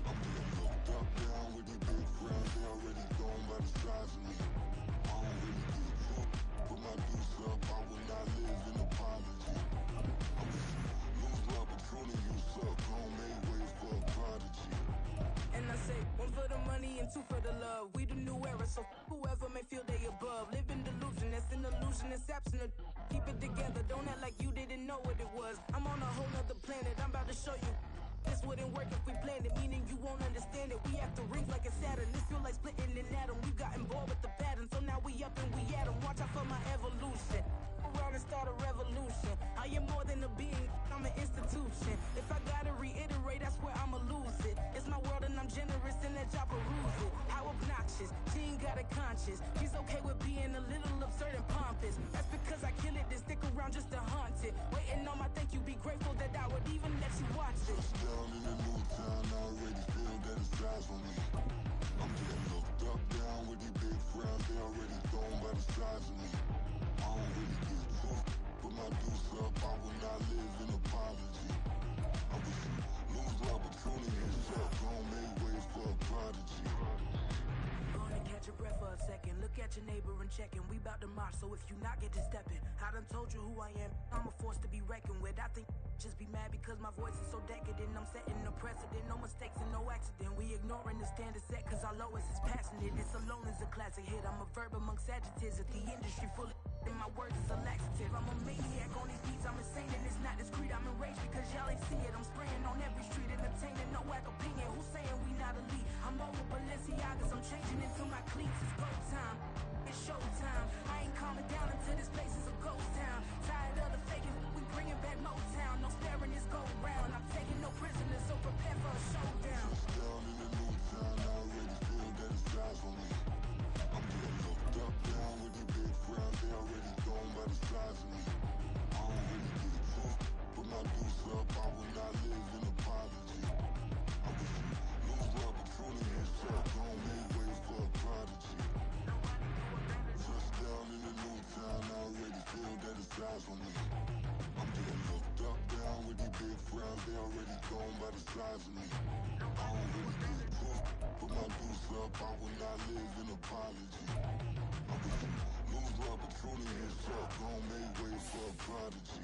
I'm getting looked up, down with the big friends. They already gone by the size of me. I don't really get it. Put my deuce up, I will not live in apology. I'm just lose opportunity, you suck. Don't make way for a prodigy. And I say, one for the money and two for the love. We the new era, so whoever may feel they above. Live in delusion, that's an illusion, it's absent. Keep it together, don't act like you didn't know what it was. I'm on a whole nother planet, I'm about to show you. This wouldn't work if we planned it, meaning you won't understand it. We have to rings like a Saturn, this feel like splitting an atom. You got involved with the pattern, so now we up and we at 'em. Watch out for my evolution. Around and start a revolution. I am more than a being, I'm an institution. If I gotta reiterate, that's where I'ma lose it. It's my world and I'm generous and let y'all peruse it. How obnoxious, she ain't got a conscience. She's okay with being a little absurd and pompous. That's because I kill it, then stick around just to haunt it. Waiting on my thank you, be grateful that I would even let you watch this. Down in the new town, I already feel that it's eyes on me. I'm getting looked up, down with the big friends. They already gone by the size of me. I don't really get it. Put my deuce up, I will not live in apology. I wish you lose opportunity, suck. Don't make way for a prodigy. Gonna catch your breath for a second. Look at your neighbor and check in. We bout to march, so if you not get to stepping. I done told you who I am. I'm a force to be reckoned with. I think just be mad because my voice is so decadent. I'm setting a precedent, no mistakes and no accident. We ignoring the standard set cause our lowest is passionate. This alone is a classic hit. I'm a verb amongst adjectives. If the industry full of and my words is a laxative. I'm a maniac on these beats, I'm insane and it's not discreet. I'm enraged because y'all ain't see it. I'm spraying on every street, entertaining, no whack opinion. Who's saying we not elite? I'm over Balenciagas, I'm changing into my cleats. It's go time, it's showtime. I ain't calming down until this place is a ghost town. Tired of the faking, we bringing back Motown. No sparing this go round. I'm taking no prisoners, so prepare for a showdown. Down in the new town, I already feel that it's eyes on me. I'm getting looked up, down with the big friends. They already gone by the size of me. I don't really get it. Put my deuce up, I will not live in apology. I wish you lose opportunity, suck. Don't make way for a prodigy. Touchdown in the new town, I already feel that it's eyes on me. I'm getting looked up, down with the big friends. They already gone by the size of me. I don't really get it. Put my deuce up, I will not live in apology. I wish you lose opportunity, suck. Don't make way for a prodigy.